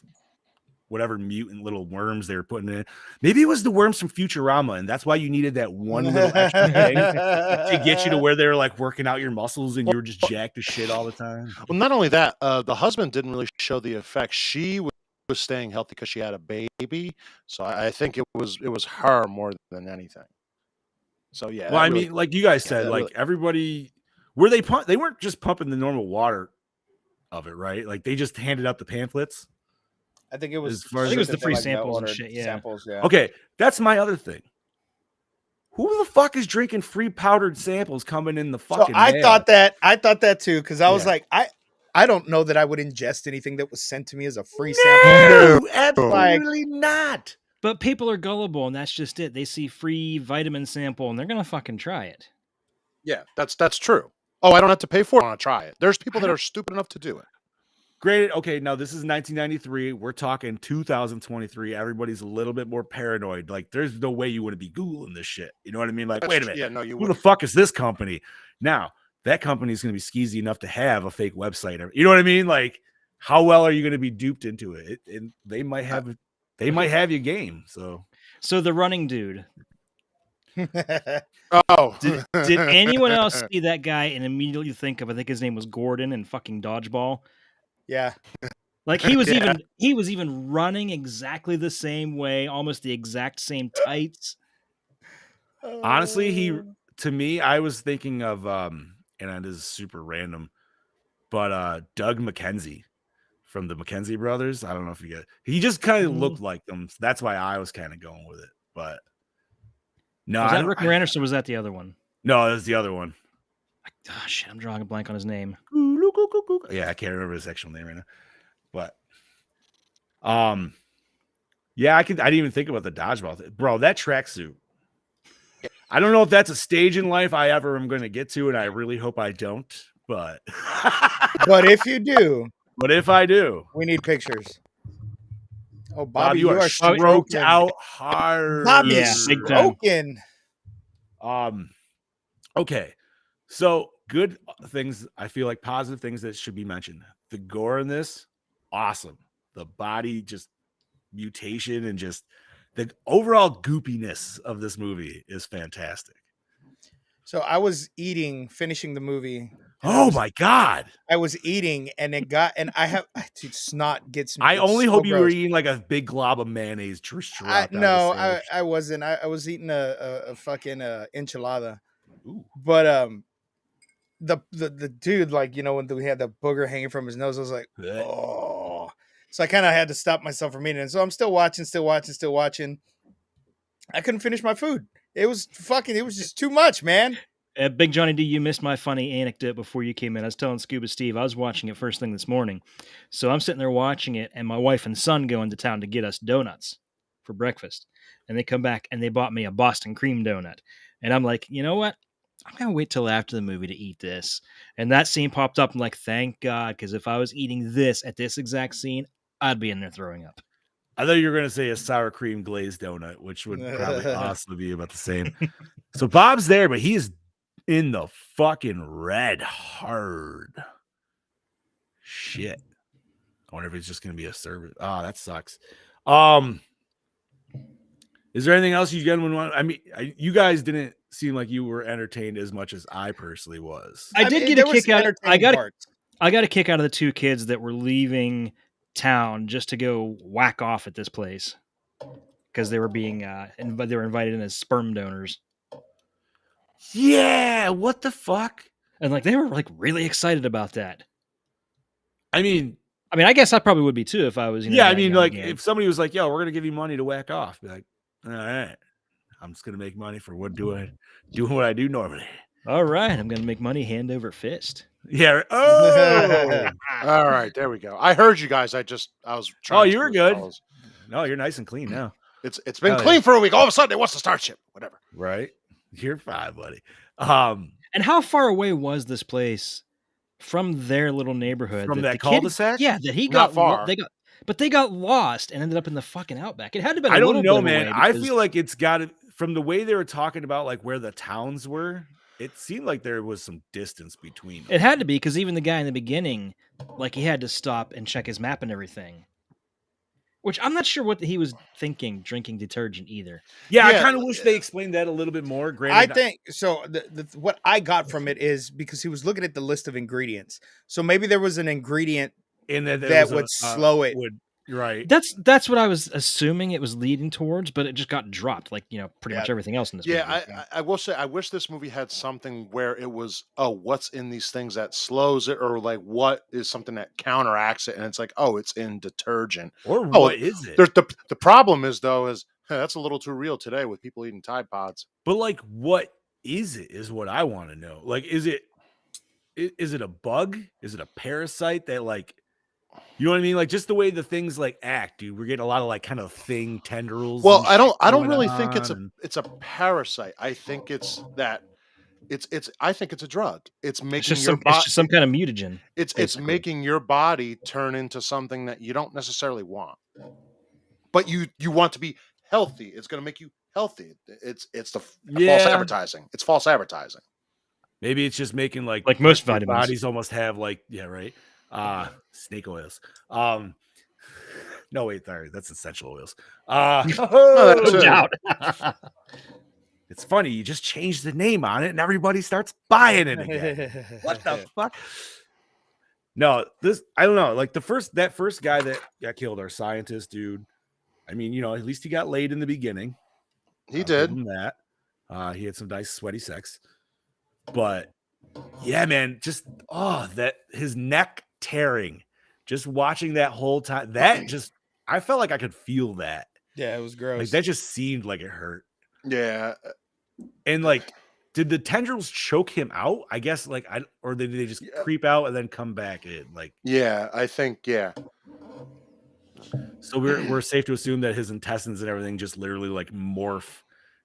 whatever mutant little worms they were putting in. Maybe it was the worms from Futurama, and that's why you needed that one little extra thing to get you to where they were like working out your muscles and you were just jacked to shit all the time. Well, not only that, the husband didn't really show the effects. She was staying healthy because she had a baby. So I think it was her more than anything. So yeah. Well, that I really- mean, like you guys said, that like really- everybody, were they weren't just pumping the normal water of it, right? Like they just handed out the pamphlets. I think it was. As far as I think it was the that they, free like, samples and ordered shit, yeah. Samples, yeah. Okay, that's my other thing. Who the fuck is drinking free powdered samples coming in the So fucking I mail? thought that too, because I was Yeah. like, I don't know that I would ingest anything that was sent to me as a free sample. No, absolutely not. But people are gullible, and that's just it. They see free vitamin sample, and they're gonna fucking try it. Yeah, that's true. Oh, I don't have to pay for it. I want to try it. There's people that are stupid enough to do it. Great. Okay, now this is 1993. We're talking 2023. Everybody's a little bit more paranoid. Like, there's no way you wouldn't be Googling this shit. You know what I mean? Like, That's wait a tr- minute. Yeah, no, you Who the would. fuck is this company? Now, that company is going to be skeezy enough to have a fake website. You know what I mean? Like, how well are you going to be duped into it? And they might have you game. So So the running dude. Oh, Did anyone else see that guy and immediately think of? I think his name was Gordon in fucking Dodgeball. Yeah. Like he was Yeah. even running exactly the same way, almost the exact same tights. honestly, to me, I was thinking of and it is super random, but Doug McKenzie from the McKenzie brothers. I don't know if you get. He just kind of looked like them. So that's why I was kind of going with it. But no, Was I that don't- Rick Moranis or was that the other one? no, that's the other one. Oh shit, I'm drawing a blank on his name. Yeah, I can't remember his actual name right now. But yeah, I didn't even think about the dodgeball thing. Bro, that tracksuit. I don't know if that's a stage in life I ever am going to get to, and I really hope I don't. But But if you do, but if I do, we need pictures. Oh, Bob, Bobby, you are stroked stroking. out hard. Bobby Yeah, is big time. stroking. Okay, so good things. I feel like positive things that should be mentioned. The gore in this, awesome. The body just mutation and just the overall goopiness of this movie is fantastic. So I was finishing the movie. and Oh my god! I was eating, and dude, snot gets me. I it's only so hope you were gross. eating like a big glob of mayonnaise. No, I wasn't. I was eating a fucking enchilada. Ooh. But the dude, like, you know, when we had the booger hanging from his nose, I was like, Blech. oh. So I kind of had to stop myself from eating it. So I'm still watching. I couldn't finish my food. It was just too much, man. Big Johnny D, you missed my funny anecdote before you came in. I was telling Scuba Steve, I was watching it first thing this morning. So I'm sitting there watching it, and my wife and son go into town to get us donuts for breakfast. And they come back, and they bought me a Boston cream donut. And I'm like, you know what? I'm going to wait till after the movie to eat this. And that scene popped up. I'm like, thank God, because if I was eating this at this exact scene, I'd be in there throwing up. I thought you were going to say a sour cream glazed donut, which would probably also be about the same. So Bob's there, but he's in the fucking red hard. Shit. I wonder if it's just going to be a service. Oh, that sucks. Is there anything else you gentlemen want? I mean, you guys didn't seem like you were entertained as much as I personally was. I did get a kick out. I got a kick out of the two kids that were leaving town just to go whack off at this place because they were being they were invited in as sperm donors. Yeah, what the fuck? And like they were like really excited about that. I mean, I guess I probably would be too if I was. Yeah, I mean, like if somebody was like, "Yo, we're gonna give you money to whack off," be like, "All right, I'm just gonna make money for doing what I do normally." All right, I'm gonna make money hand over fist. Yeah. Oh. All right, there we go. I heard you guys. I was trying. Oh, you were good. Follows. No, you're nice and clean now. It's been clean for a week. All of a sudden, it wants to start shit. Whatever. Right. You're fine, buddy. And how far away was this place from their little neighborhood? From that cul-de-sac? Yeah, that he got far. They got lost and ended up in the fucking outback. It had to be. I don't know, man. I feel like it's got to, from the way they were talking about like where the towns were. It seemed like there was some distance between them. It had to be because even the guy in the beginning, like he had to stop and check his map and everything. Which I'm not sure what he was thinking, drinking detergent either. Yeah, I kind of wish they explained that a little bit more. Granted, I think so. What I got from it is because he was looking at the list of ingredients. So maybe there was an ingredient and that would slow it. Right. That's what I was assuming it was leading towards, but it just got dropped, like pretty much everything else in this movie. I will say I wish this movie had something where it was, oh, what's in these things that slows it, or like what is something that counteracts it, and it's like, oh, it's in detergent. Or what is it? The problem is that's a little too real today with people eating Tide Pods. But like, what is it? Is what I want to know. Like, is it a bug? Is it a parasite that like? You know what I mean? Like just the way the things like act, dude. We're getting a lot of like kind of thing tendrils. Well, I don't really think it's a parasite. I think it's I think it's a drug. It's making it's just some kind of mutagen. It's making your body turn into something that you don't necessarily want. But you want to be healthy. It's going to make you healthy. It's false advertising. It's false advertising. Maybe it's just making like most vitamins. Bodies almost have like right. Snake oils. No, wait, sorry, that's essential oils. No doubt. It's funny, you just change the name on it and everybody starts buying it again. What the fuck? No, I don't know. Like that first guy that got killed, our scientist dude. I mean, at least he got laid in the beginning. He did that. He had some nice sweaty sex. But yeah, man, just that his neck tearing, just watching that whole time, I felt like I could feel that. Yeah, it was gross. Like that just seemed like it hurt. Yeah. And like, did the tendrils choke him out? I guess or did they just creep out and then come back in? Like, yeah, I think, yeah. So we're safe to assume that his intestines and everything just literally like morph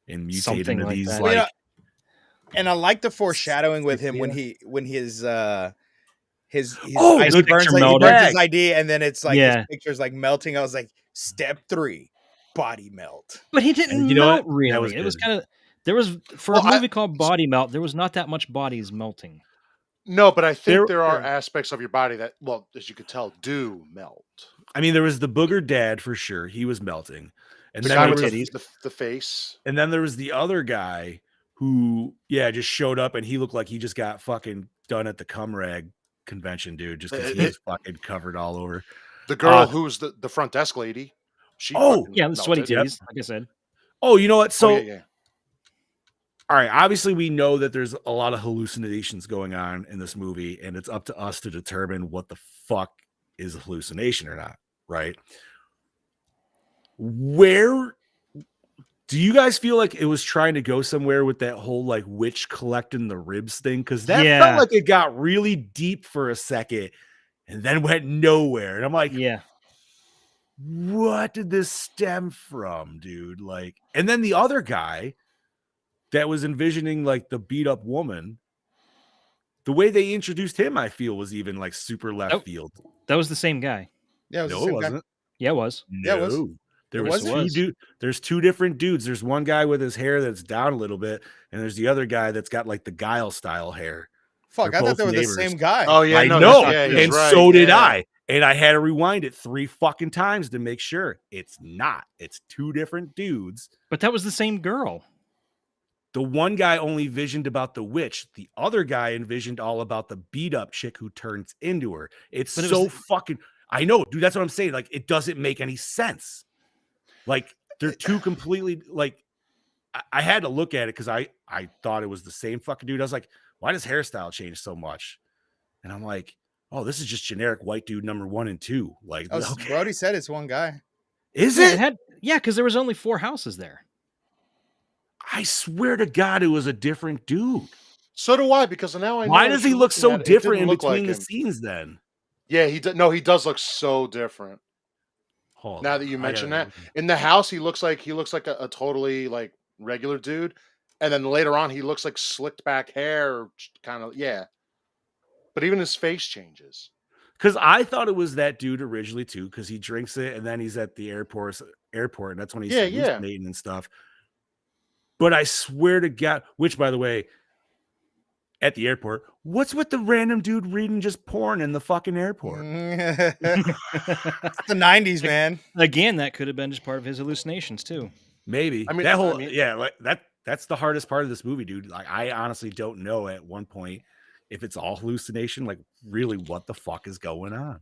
and mutate something into like these that. And I like the foreshadowing with him when his picture burns, like, he burns his ID, and then it's like his picture's like melting. I was like, step 3, body melt. But he didn't melt really. It was kind of for a movie called Body Melt. There was not that much bodies melting. No, but I think there are aspects of your body that, well, as you could tell, do melt. I mean, there was the booger dad for sure. He was melting, and then there was the face, and then there was the other guy who, just showed up, and he looked like he just got fucking done at the cum rag convention, dude, just because he was fucking covered all over. The girl who's the front desk lady. The sweaty titties, like I said. Oh, you know what? So all right, obviously we know that there's a lot of hallucinations going on in this movie, and it's up to us to determine what the fuck is a hallucination or not, right? Where do you guys feel like it was trying to go somewhere with that whole like witch collecting the ribs thing? Because that felt like it got really deep for a second and then went nowhere. And I'm like, yeah, what did this stem from, dude? Like, and then the other guy that was envisioning like the beat up woman, the way they introduced him, I feel was even like super left field. that was the same guy. Yeah, it was No, the it same guy. wasn't. Yeah, it was. Yeah, it was. No. There It was wasn't? two there's two different dudes. There's one guy with his hair that's down a little bit, and there's the other guy that's got like the Guile style hair. Fuck, They're I thought both they were neighbors. the same guy. Oh yeah, I no, know, yeah, he's and right. so did yeah. I. And I had to rewind it 3 fucking times to make sure it's not. It's two different dudes. But that was the same girl. The one guy only visioned about the witch. The other guy envisioned all about the beat up chick who turns into her. It's But it so was- fucking. I know, dude. That's what I'm saying. Like, it doesn't make any sense. Like, they're two completely like. I had to look at it because I thought it was the same fucking dude. I was like, why does hairstyle change so much? And I'm like, oh, this is just generic white dude number 1 and 2. Like, Oh, okay. Brody said it's one guy. Is Yeah, it? because there was only 4 houses there. I swear to God, it was a different dude. So do I, because now I know. Why what does he you're look looking so at. It different didn't in look between like the him. scenes then? Yeah, he does look so different. Hold Now on, that you I mention gotta- that, in the house he looks like a totally like regular dude, and then later on he looks like slicked back hair, kind of But even his face changes. Because I thought it was that dude originally too, because he drinks it and then he's at the airport, and that's when he's Yeah. hallucinating and stuff. But I swear to God, which by the way, at the airport, what's with the random dude reading just porn in the fucking airport? It's the 90s, man. Again, that could have been just part of his hallucinations too. Maybe. I mean- that whole I mean- like that's the hardest part of this movie, dude. Like, I honestly don't know at one point if it's all hallucination, like really what the fuck is going on.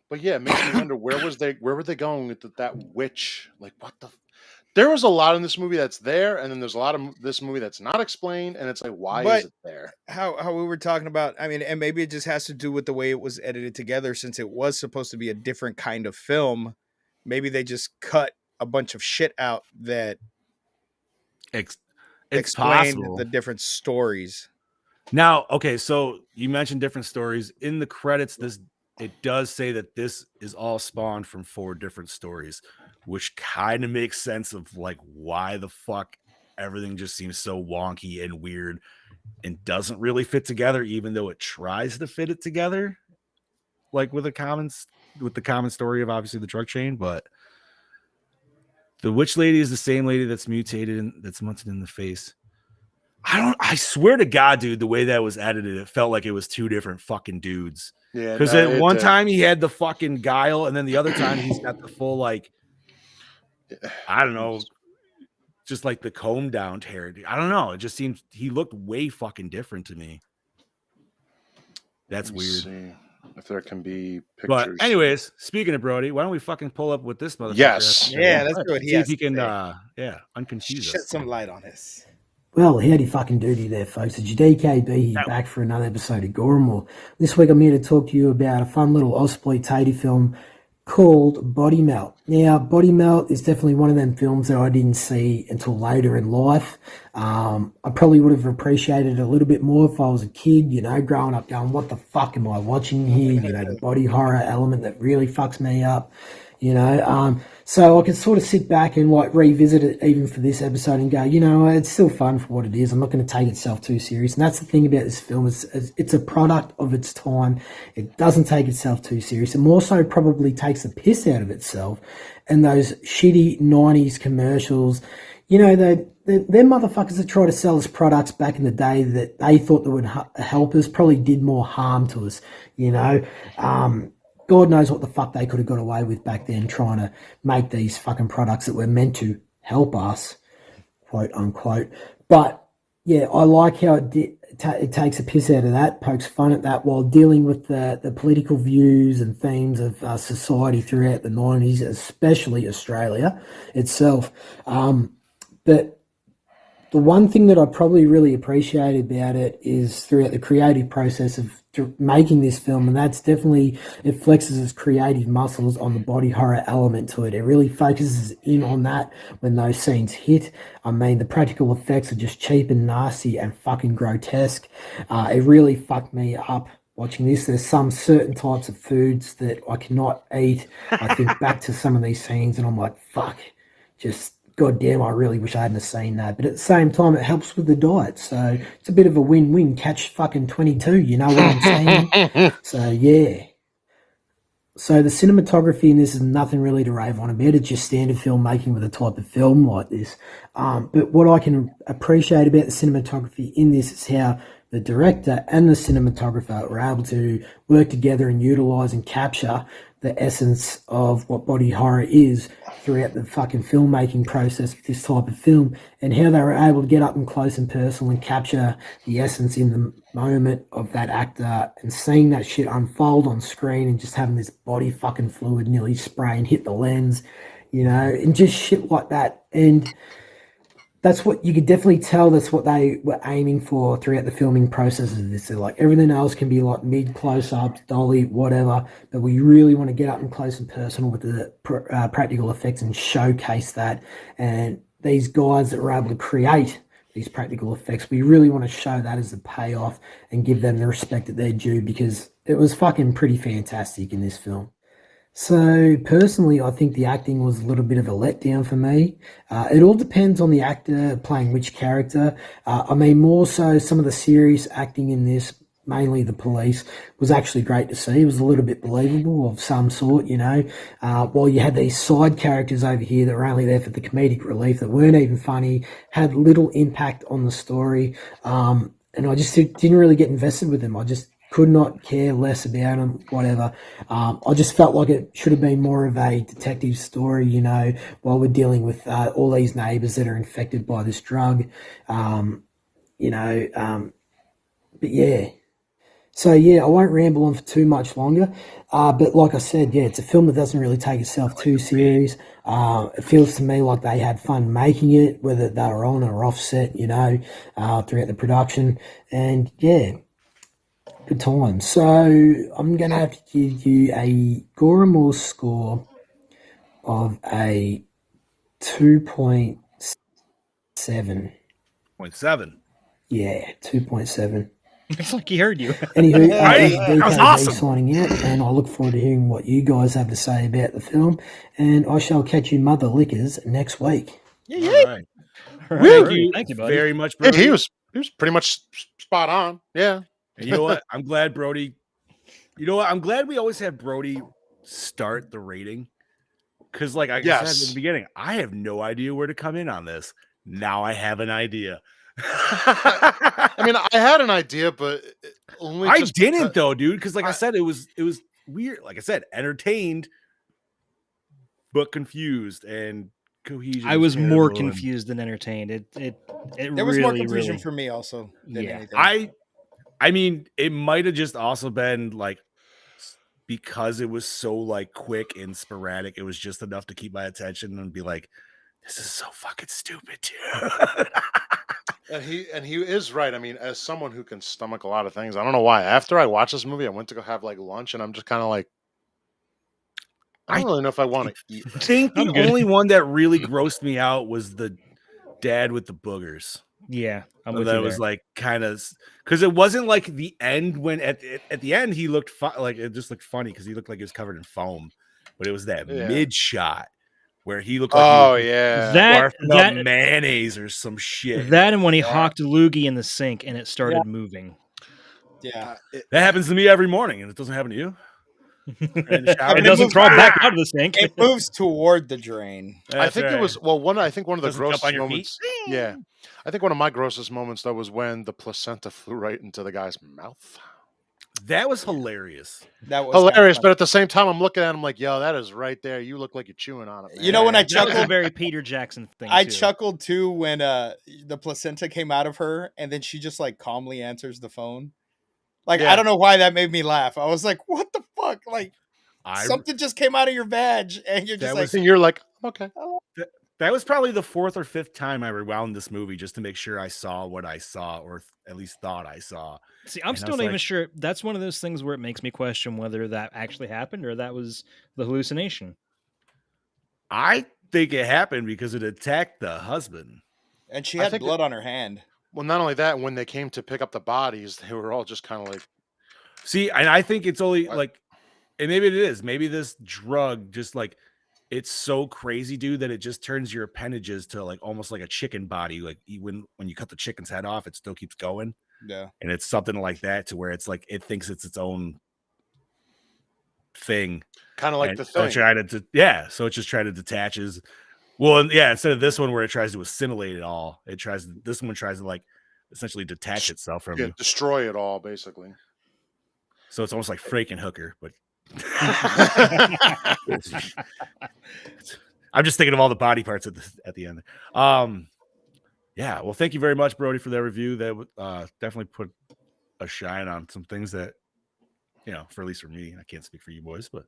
But yeah, it makes me wonder where were they going with that witch? Like what the? There was a lot in this movie that's there, and then there's a lot of this movie that's not explained, and it's like, why But- is it there? How we were talking about, I mean, and maybe it just has to do with the way it was edited together, since it was supposed to be a different kind of film. Maybe they just cut a bunch of shit out that It's explained possible. the different stories. Now, okay, so you mentioned different stories in the credits. It does say that this is all spawned from 4 different stories, which kind of makes sense of like why the fuck everything just seems so wonky and weird and doesn't really fit together, even though it tries to fit it together, like with the common story of obviously the drug chain. But the witch lady is the same lady that's mutated and that's munted in the face. I swear to God, dude, the way that was edited, it felt like it was 2 different fucking dudes. Yeah, Because no, at it one did. time he had the fucking Guile, and then the other time he's got the full, like, I don't know, just like the comb down hair. I don't know. It just seems he looked way fucking different to me. That's Let me weird. see if there can be pictures. But anyways, speaking of Brody, why don't we fucking pull up what this motherfucker Yes. has to say? Yeah, let's do it. See if he can, unconfuse Shed us. some light on this. Well, howdy fucking duty there, folks. It's your DKB here, back for another episode of Gore. This week I'm here to talk to you about a fun little exploitative film called Body Melt. Now, Body Melt is definitely one of them films that I didn't see until later in life. I probably would have appreciated it a little bit more if I was a kid, growing up going, what the fuck am I watching here? The body horror element that really fucks me up. So I can sort of sit back and like revisit it even for this episode and go, it's still fun for what it is. I'm not going to take itself too serious. And that's the thing about this film. It's a product of its time. It doesn't take itself too serious. It more so probably takes the piss out of itself. And those shitty 90s commercials, they're motherfuckers that try to sell us products back in the day that they thought that would help us probably did more harm to us, God knows what the fuck they could have got away with back then trying to make these fucking products that were meant to help us, quote unquote. But yeah, I like how it takes a piss out of that, pokes fun at that while dealing with the political views and themes of society throughout the 90s, especially Australia itself. But The one thing that I probably really appreciated about it is throughout the creative process of making this film, and that's definitely, it flexes its creative muscles on the body horror element to it. It really focuses in on that when those scenes hit. I mean, the practical effects are just cheap and nasty and fucking grotesque. It really fucked me up watching this. There's some certain types of foods that I cannot eat. I think back to some of these scenes and I'm like, fuck, just God damn, I really wish I hadn't seen that. But at the same time, it helps with the diet. So it's a bit of a win-win. Catch fucking 22, you know what I'm saying? So, yeah. So the cinematography in this is nothing really to rave on about. It's just standard filmmaking with a type of film like this. But what I can appreciate about the cinematography in this is how the director and the cinematographer were able to work together and utilize and capture the essence of what body horror is throughout the fucking filmmaking process of this type of film, and how they were able to get up and close and personal and capture the essence in the moment of that actor, and seeing that shit unfold on screen and just having this body fucking fluid nearly spray and hit the lens, you know, and just shit like that. And that's what you could definitely tell. That's what they were aiming for throughout the filming process of this. They're like, everything else can be like mid close-ups, dolly, whatever, but we really want to get up and close and personal with the practical effects and showcase that. And these guys that were able to create these practical effects, we really want to show that as the payoff and give them the respect that they're due, because it was fucking pretty fantastic in this film. So personally, I think the acting was a little bit of a letdown for me. It all depends on the actor playing which character. I mean, more so some of the serious acting in this, mainly the police, was actually great to see. It was a little bit believable of some sort, you know, while you had these side characters over here that were only there for the comedic relief, that weren't even funny, had little impact on the story. And I just didn't really get invested with them. I just could not care less about them, whatever. I just felt like it should have been more of a detective story, you know, while we're dealing with all these neighbours that are infected by this drug, you know. But yeah. So yeah, I won't ramble on for too much longer. But like I said, yeah, it's a film that doesn't really take itself too serious. It feels to me like they had fun making it, whether they were on or off set, you know, throughout the production. And yeah, good time. So I'm going to have to give you a Gore score of a 2.7. 0.7. Yeah, 2.7. It's like he heard you. Anywho, Right? this is That was DKB awesome. signing out, and I look forward to hearing what you guys have to say about the film. And I shall catch you mother lickers next week. All right. All right, Thank you buddy. very much, Yeah, Brody. he was pretty much spot on. Yeah. And you know what? I'm glad Brody. You know what? I'm glad we always have Brody start the rating, because, like I said at the beginning, I have no idea where to come in on this. Now I have an idea. I mean, I had an idea, but only I just didn't though, dude. Because, like I said, it was weird. Like I said, entertained, but confused, and cohesion. I was more terrible, and- confused than entertained. It There was more really, confusion really- for me also than Yeah. anything. I mean, it might have just also been like, because it was so like quick and sporadic, it was just enough to keep my attention and be like, this is so fucking stupid, dude. And he is right. I mean, as someone who can stomach a lot of things, I don't know why. After I watched this movie, I went to go have like lunch, and I'm just kind of like, I don't really know if I want to eat. I think the only one that really grossed me out was the dad with the boogers. Yeah, I'm So with that you was there. like kind of, because it wasn't like the end when at the end he looked like it just looked funny because he looked like he was covered in foam, but it was that mid shot where he looked like he was barfing up mayonnaise or some shit. That and when he hawked a loogie in the sink and it started moving. Yeah, that happens to me every morning, and it doesn't happen to you. It doesn't crawl back out of the sink. It moves toward the drain. I think it was I think one of the Doesn't jump grossest on your moments. Yeah, I think one of my grossest moments though was when the placenta flew right into the guy's mouth. That was hilarious. That was Hilarious, but at the same time, I'm looking at him like, yo, that is right there. You look like you're chewing on it, man. You know, when I That was a chuckled, very Peter Jackson thing. I too. chuckled too when the placenta came out of her, and then she just like calmly answers the phone. Like, I don't know why that made me laugh. I was like, what the fuck? Like, something just came out of your badge, and you're just like, and you're like, okay. That was probably the 4th or 5th time I rewound this movie just to make sure I saw what I saw, or at least thought I saw. See, I'm And I still was not even like- sure. That's one of those things where it makes me question whether that actually happened or that was the hallucination. I think it happened because it attacked the husband. And she I had think blood on her hand. Well, not only that, when they came to pick up the bodies, they were all just kind of like, See, and I think it's only What? like, and maybe it is. Maybe this drug just like, it's so crazy, dude, that it just turns your appendages to like almost like a chicken body. Like when you cut the chicken's head off, it still keeps going. Yeah. And it's something like that to where it's like it thinks it's its own thing. kind of like And the so thing. so it's just trying to detaches. Well, and yeah, instead of this one where it tries to assimilate it all, this one tries to like essentially detach itself from Yeah, you. destroy it all, basically. So it's almost like Frankenhooker, but I'm just thinking of all the body parts at the end. Yeah. Well, thank you very much, Brody, for that review. That definitely put a shine on some things that, for at least for me, I can't speak for you boys, but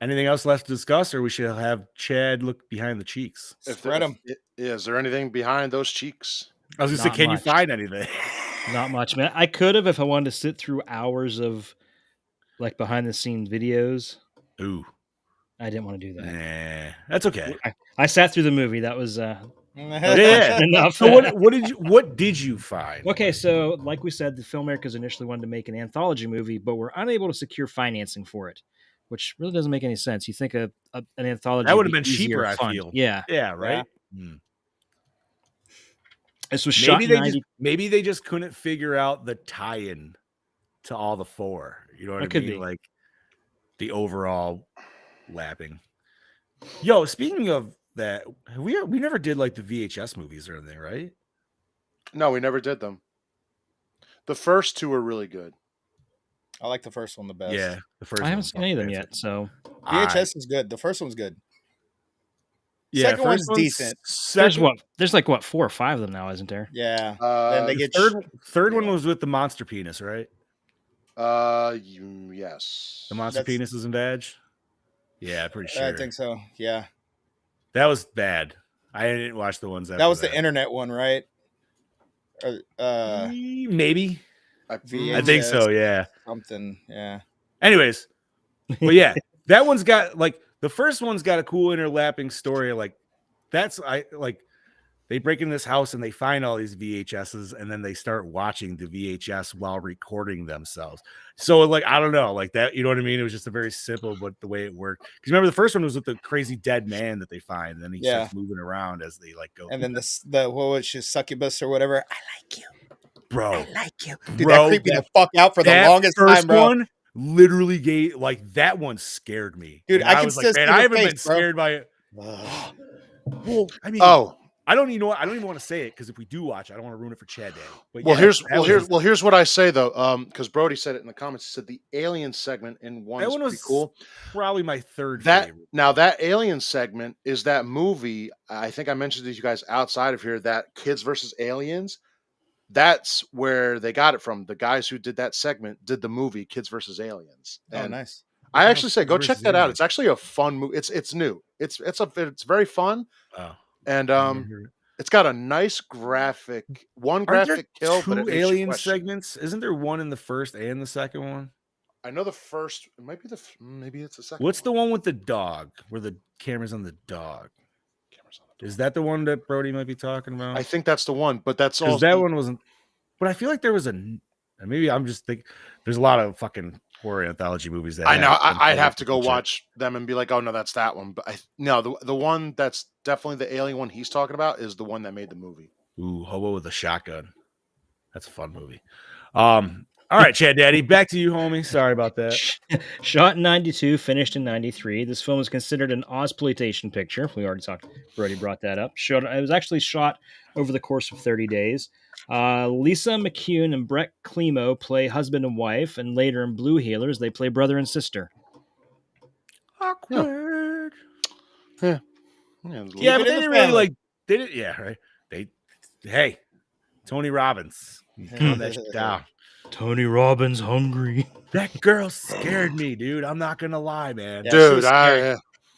anything else left to discuss, or we should have Chad look behind the cheeks? Spread them. Is there anything behind those cheeks? I was gonna say, Not can much. you find anything? Not much, man. I could have if I wanted to sit through hours of like behind the scenes videos. Ooh, I didn't want to do that. nah, that's okay. I sat through the movie. That was Yeah. enough. So what did you find? Okay, so like we said, the filmmakers initially wanted to make an anthology movie, but were unable to secure financing for it, which really doesn't make any sense. You think an anthology That would have be been easier cheaper, to I fund. feel. Yeah. Yeah, right. This was shot Maybe in maybe they just couldn't figure out the tie-in to all the 4. You know what That I could mean? be. Like the overall lapping. Yo, speaking of that, we never did like the VHS movies or anything, right? No, we never did them. The first 2 were really good. I like the first one the best. Yeah, the first. I haven't one's seen any of them fantastic. yet, so VHS is good. The first one's good. Yeah, Second one's first decent. there's like 4 or 5 of them now, isn't there? Yeah. Then they The get third one was with the monster penis, right? Yes. The monster That's- penis is in badge. Yeah, pretty sure. I think so. Yeah. That was bad. I didn't watch the ones That was the internet one, right? Or, maybe. I think VHS, so. Yeah. Something. Yeah. Anyways, but yeah, that one's got like the first one's got a cool interlapping story. Like they break in this house and they find all these VHSs and then they start watching the VHS while recording themselves. So like, I don't know, like that, you know what I mean? It was just a very simple, but the way it worked. Because remember the first one was with the crazy dead man that they find, and then he starts moving around as they like go. And then the what was she, succubus or whatever? I like you, bro. I like you, dude. That creeped me the fuck out for the that longest first time, bro. One literally gave like that one scared me, dude. And I can was still like, see man, the I haven't face, been scared by it. Well, I mean, I don't even want to say it because if we do watch, I don't want to ruin it for Chad Daddy. But Well, yeah, here's what I say though. Because Brody said it in the comments. He said the alien segment in one is pretty cool. Probably my third favorite. favorite. Now that alien segment is that movie. I think I mentioned to you guys outside of here that Kids versus Aliens. That's where they got it from. The guys who did that segment did the movie Kids versus Aliens. Oh, nice. I actually say go Kids check versus that out. Aliens. It's actually a fun movie. It's new. It's very fun. Oh, and it's got a nice graphic kill, but it makes you alien question. segments. Isn't there one in the first and the second one? I know the first. It might be maybe it's the second. What's the one with the dog where the camera's on the dog? Is that the one that Brody might be talking about? I think that's the one, but that's all. That one wasn't. But I feel like there was maybe I'm just thinking. There's a lot of fucking horror anthology movies that I know. have I'd have to go watch them and be like, oh no, that's that one. But the one that's definitely the alien one he's talking about is the one that made the movie. Ooh, Hobo with a Shotgun. That's a fun movie. All right, Chad Daddy, back to you, homie. Sorry about that. Shot in 92, finished in 93. This film is considered an Ozploitation picture. We already talked. Brody brought that up. It was actually shot over the course of 30 days. Lisa McCune and Brett Klemo play husband and wife, and later in Blue Healers, they play brother and sister. Awkward. Yeah, but they didn't really like. They didn't. Yeah, right. Hey, Tony Robbins, calm that shit down. Tony Robbins hungry. That girl scared me, dude. I'm not gonna lie, man. Dude,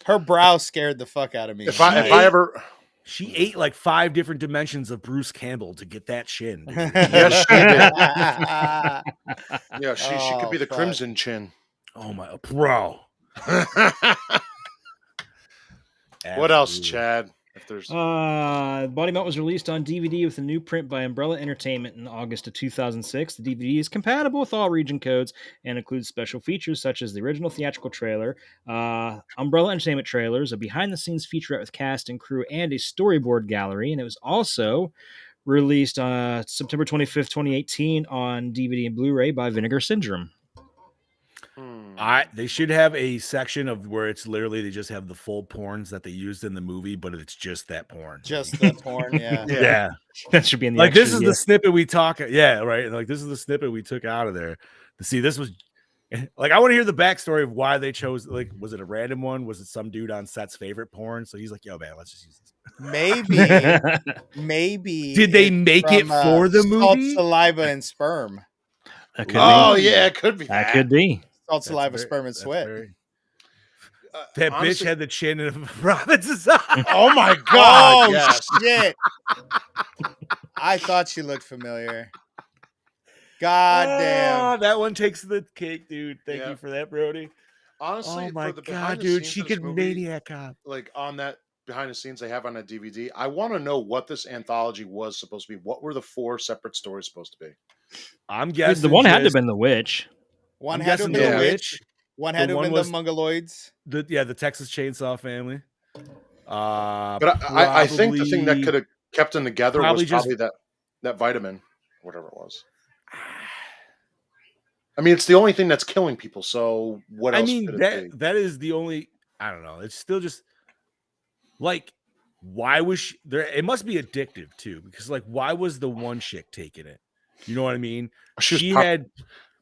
Her brow scared the fuck out of me. If I ever, She ate like 5 different dimensions of Bruce Campbell to get that chin. Dude. yes, she did. Yeah, she could Oh, be the fuck. Crimson Chin. Oh my bro. What else, Absolutely. Chad? If there's Body Melt was released on DVD with a new print by Umbrella Entertainment in August of 2006. The DVD is compatible with all region codes and includes special features such as the original theatrical trailer, Umbrella Entertainment trailers, a behind-the-scenes featurette with cast and crew, and a storyboard gallery. And it was also released September 25th, 2018 on DVD and Blu-ray by Vinegar Syndrome. They should have a section of where it's literally they just have the full porns that they used in the movie, but it's just that porn. Just the porn, yeah. Yeah. That should be in the Like extras, this is the snippet we talk. Yeah, right. Like this is the snippet we took out of there. See, this was like I want to hear the backstory of why they chose. Like, was it a random one? Was it some dude on set's favorite porn? So he's like, "Yo, man, let's just use this." Maybe. Did they make it for the Salt, movie? saliva, and sperm. That could oh be. yeah, it could be. That could be. Salt, saliva, sperm, and sweat. That honestly- bitch had the chin of Robinson's eye. Oh my god! Oh yes. shit! I thought she looked familiar. God damn. That one takes the cake, dude. Thank Yeah. you for that, Brody. Honestly, Oh my for the god, behind the dude, scenes she of this could movie, maniac cop. like on that behind the scenes they have on a DVD. I want to know what this anthology was supposed to be. What were the 4 separate stories supposed to be? I'm guessing The one had to have just been The Witch. One I'm had to have guessing been The the witch. One had The to have one been was- the Mongoloids. the Texas Chainsaw Family. But I think the thing that could have kept them together was probably just- probably that vitamin, whatever it was. I mean, it's the only thing that's killing people. So what else? I mean could it be? that is the only. I don't know. It's still just like why was she there? It must be addictive too, because like why was the one chick taking it? You know what I mean? She was She pop- had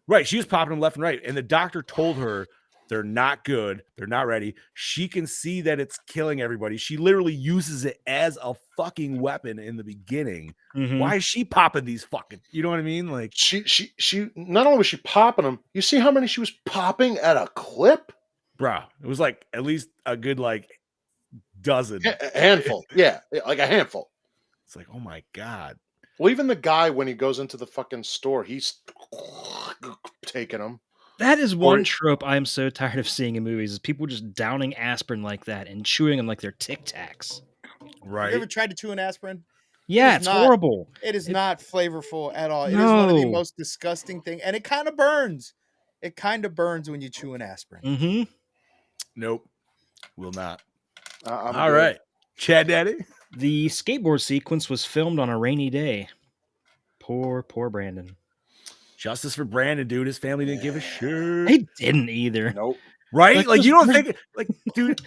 right. She was popping them left and right, and the doctor told her they're not good. They're not ready. She can see that it's killing everybody. She literally uses it as a fucking weapon in the beginning. Mhm. Why is she popping these fucking? You know what I mean? Like she not only was she popping them, you see how many she was popping at a clip? bro, it was like at least a good like dozen. A handful. Yeah, like a handful. It's like, oh my god. Well, even the guy when he goes into the fucking store, he's taking them. That is one Or- trope I am so tired of seeing in movies: is people just downing aspirin like that and chewing them like they're Tic Tacs. Right. You ever tried to chew an aspirin? Yeah, It's it's not- horrible. It is not flavorful at all. It is one of the No. most disgusting things, and it kind of burns. It kind of burns when you chew an aspirin. Mm-hmm. Nope. Will not. I'm All good. right. Chad Daddy. The skateboard sequence was filmed on a rainy day. Poor Brandon. Justice for Brandon, dude. His family didn't give a shit. They didn't either. Nope. Right? Like, Like, you don't there's- think like, dude,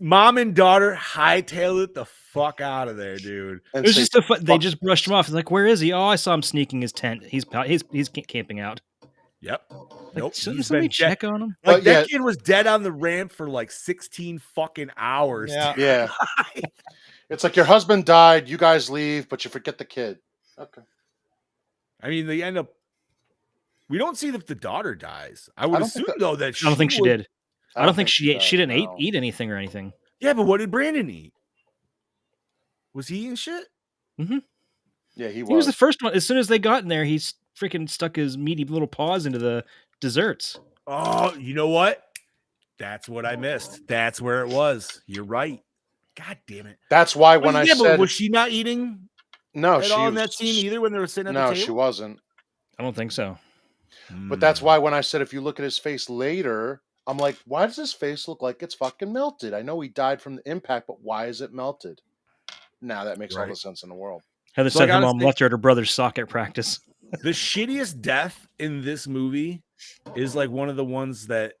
mom and daughter hightailed it the fuck out of there, dude. And It was say, just they fuck- just brushed him off. It's like, where is he? Oh, I saw him sneaking his tent. He's camping out. Yep. Like, Nope. shouldn't He's somebody been check on him? Like But that yeah. kid was dead on the ramp for like 16 fucking hours. Yeah. Yeah. It's like your husband died, you guys leave, but you forget the kid. Okay. I mean, they end up. We don't see if the daughter dies. I would don't think assume that- though that I don't think she would- did. I don't think she ate. does, She didn't no. eat anything or anything. Yeah, but what did Brandon eat? Was he eating shit? Yeah, he was. He was the first one. As soon as they got in there, he freaking stuck his meaty little paws into the desserts. Oh, you know what? That's what I missed. That's where it was. You're right. God damn it. That's why when Well, I yeah, but said was she not eating no, at she all in was, that scene either when they were sitting at No, the table? she wasn't. I don't think so. But that's why when I said if you look at his face later, I'm like, why does his face look like it's fucking melted? I know he died from the impact, but why is it melted? Now that makes all the Right. sense in the world. Heather So, said like, her mom honestly- left her at her brother's soccer practice. the shittiest death in this movie is like one of the ones that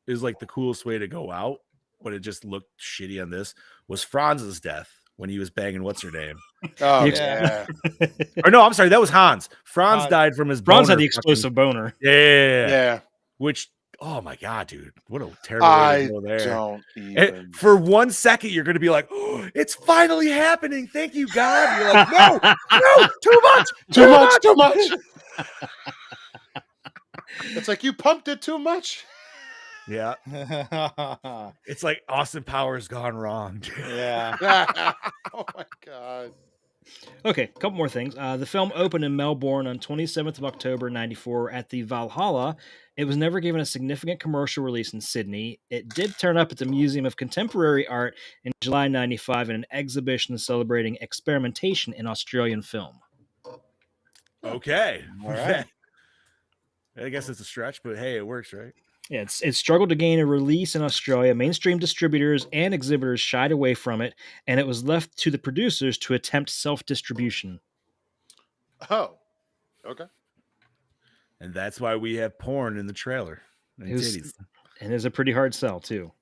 is like the coolest way to go out, but it just looked shitty on this was Franz's death when he was banging what's her name. Oh, The yeah. Or no, I'm sorry, that was Hans. Franz Hans. died from his Bronze had boner the fucking- explosive boner. Yeah. Yeah. Which oh my god, dude. What a terrible way I to go there. don't And even. for 1 second, you're gonna be like, oh, it's finally happening. Thank you, God. You're like, no, no, too much, Too much, too much. It's like you pumped it too much. Yeah. It's like Austin Powers gone wrong. Yeah. Oh my god. Okay, a couple more things. The film opened in Melbourne on 27th of October 94 at the Valhalla. It was never given a significant commercial release in Sydney. It did turn up at the Museum of Contemporary Art in July 95 in an exhibition celebrating experimentation in Australian film. Okay. All right. I guess it's a stretch, but hey, it works, right? Yeah, it struggled to gain a release in Australia. Mainstream distributors and exhibitors shied away from it, and it was left to the producers to attempt self-distribution. Oh. Okay. And that's why we have porn in the trailer. And It was- titties. And it's a pretty hard sell, too.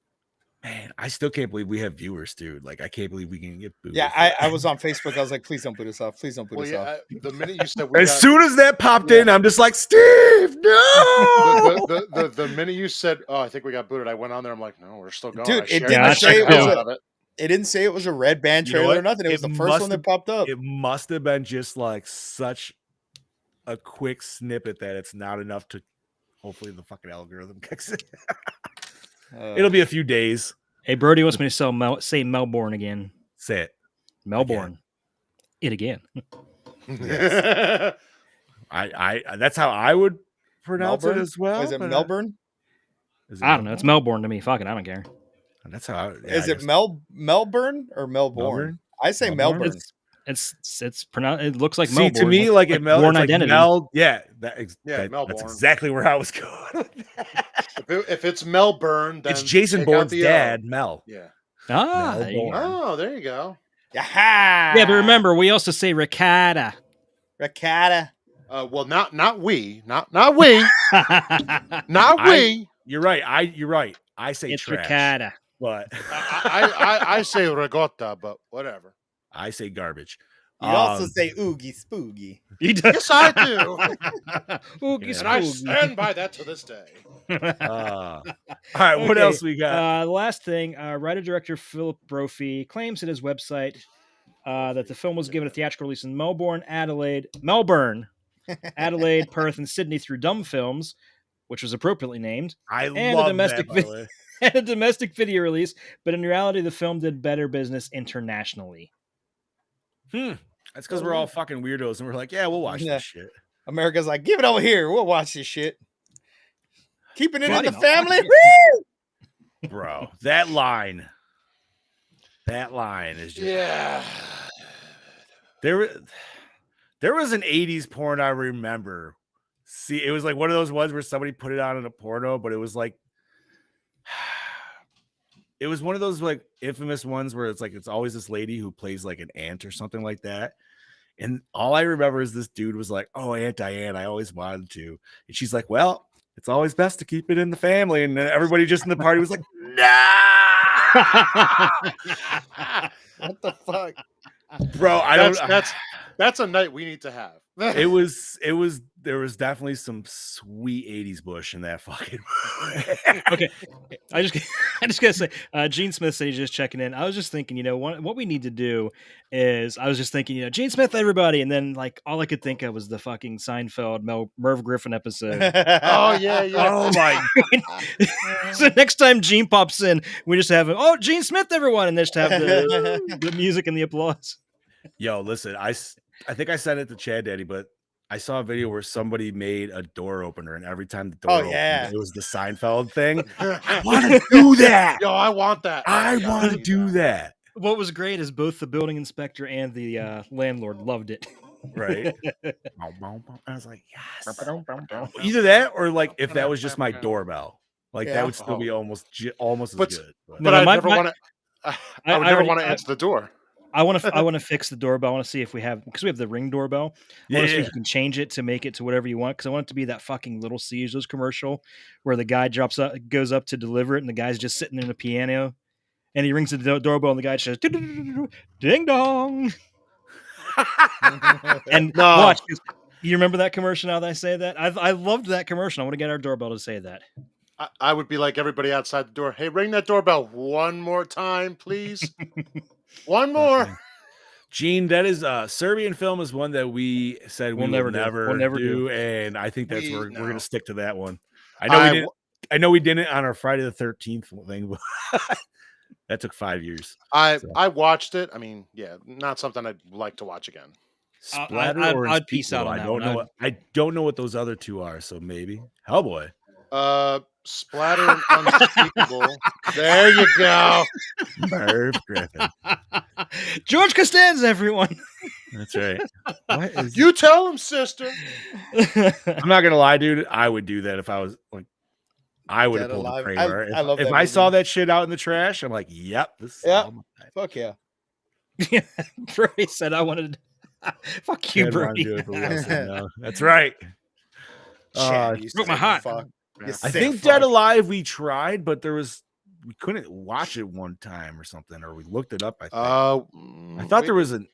Man, I still can't believe we have viewers, dude. Like, I can't believe we can get booed. Yeah, I was on Facebook. I was like, please don't put us off. Please don't put Well, us yeah, off. the minute you said we As got, soon as that popped in, I'm just like, Steve, no. the minute you said, "Oh, I think we got booted," I went on there. I'm like, "No, we're still going." Dude, I it shared- didn't I say shared it was a a- lot of it. It didn't say it was a red band You know trailer or what? nothing. It was the first must one that have- popped up. It must have been just like such a quick snippet that it's not enough to. Hopefully, the fucking algorithm kicks it. It'll be a few days. Hey, Brody wants me to say Melbourne again. Say it. Melbourne. It again. Yes. I that's how I would pronounce Melbourne? it as well. Is it but, Melbourne? is it I don't know. It's Melbourne to me. Fuck it. I don't care. That's how. Is it Melbourne or Melbourne? Melbourne? I say Melbourne? Melbourne. It's pronounced. It looks like See, Melbourne. to me, like it Mel. Born It's like Identity. Mel. Yeah, that's Melbourne. exactly where I was going. If it's Melbourne, then It's Jason take out Bourne's the O. dad, Mel. Yeah. Ah, there you go. Melbourne. Oh, there you go. Yaha! Yeah, but remember, we also say ricotta. Ricotta. Well, not we, not we, not we. You're right. You're right. I say It's trash, ricotta. but I say ricotta, but whatever. I say garbage. You also say oogie spoogie. You do. Yes, I do, Oogie Yeah. and I spoogie. stand by that to this day. All right, what Okay, else we got? The last thing, writer-director Philip Brophy claims at his website that the film was given a theatrical release in Melbourne, Adelaide, Perth, and Sydney through Dumb Films, which was appropriately named, I and a love domestic that, by the way. and a domestic video release. But in reality, the film did better business internationally. That's because we're all fucking weirdos, and we're like, yeah, we'll watch Yeah. this shit. America's like, give it over here. We'll watch this shit. Keeping it Buddy, in the I'll family. watch Woo! Bro, that line is just Yeah. there was an 80s porn I remember. See, it was like one of those ones where somebody put it on in a porno, but it was like it was one of those like infamous ones where it's like it's always this lady who plays like an aunt or something like that. And all I remember is this dude was like, "Oh, Aunt Diane, I always wanted to." And she's like, "Well, it's always best to keep it in the family." And then everybody just in the party was like, "No!" What the fuck? Bro, That's a night we need to have. there was definitely some sweet 80s bush in that fucking movie. Okay, I just gotta say, Gene Smith said he's just checking in. I was just thinking, what we need to do is, I was just thinking, Gene Smith, everybody, and then like all I could think of was the fucking Seinfeld Merv Griffin episode. Oh yeah. Oh my So next time Gene pops in, we just have him. Oh, Gene Smith, everyone, and just have the music and the applause. Yo, listen, I think I said it to Chad Daddy, but I saw a video where somebody made a door opener, and every time the door opened, yeah. it was the Seinfeld thing. I want to do that. Yo, I want that. I gotta want to see do that. What was great is both the building inspector and the landlord loved it. Right. I was like, yes. Either that or like if that was just my doorbell, like Yeah. that would still be almost as But- good. But But No, I my- never my- want to. I would I never already- want to answer the door. I want to fix the doorbell. I want to see if we have, because we have the Ring doorbell. I want to see if Yeah. you can change it to make it to whatever you want. Because I want it to be that fucking Little Caesars commercial where the guy goes up to deliver it, and the guy's just sitting in the piano, and he rings the doorbell, and the guy says, "Ding dong." And No. watch, 'cause you remember that commercial? Now that I say that, I loved that commercial. I want to get our doorbell to say that. I would be like everybody outside the door. Hey, ring that doorbell one more time, please. One more. Gene, that is Serbian film is one that we said We'll we never will do. never We'll never do, do. and I think we're No. gonna stick to that one. I know we didn't. I know we did it on our Friday the 13th thing, but that took 5 years. I watched it. I mean, yeah, not something I'd like to watch again. Splatter I'd- or I'd peace out Unspeakable? on I that don't one. know. I don't know what those other two are. So maybe Hellboy. Splatter and Unspeakable. There you go. Merv Griffin. George Costanza, everyone. That's right. What is You tell him, sister. I'm not gonna lie, dude. I would do that if I was like, I would have Dead pulled a Alive. Kramer. I love If that I saw movie. that shit out in the trash, I'm like, yep, this is Yeah. all mine. Fuck yeah. Brody said I wanted. Fuck you, Chad wanted Brody. to do it, but Will said no. That's right. Chad, you broke my sick heart. fuck. You I sick think fuck. Dead Alive we tried, but we couldn't watch it one time or something, or we looked it up. I think. I thought there was an.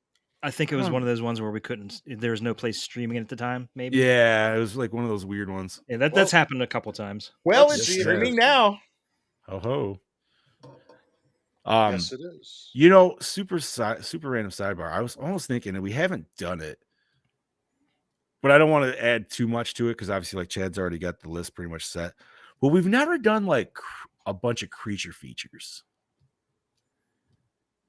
I think it was one of those ones where we couldn't. There was no place streaming it at the time. Maybe. Yeah, it was like one of those weird ones. Yeah, that's happened a couple times. Well, Let's it's see streaming it. now. Ho ho. Yes, it is. You know, super random sidebar. I was almost thinking that we haven't done it, but I don't want to add too much to it because obviously, like Chad's already got the list pretty much set. But we've never done like a bunch of creature features,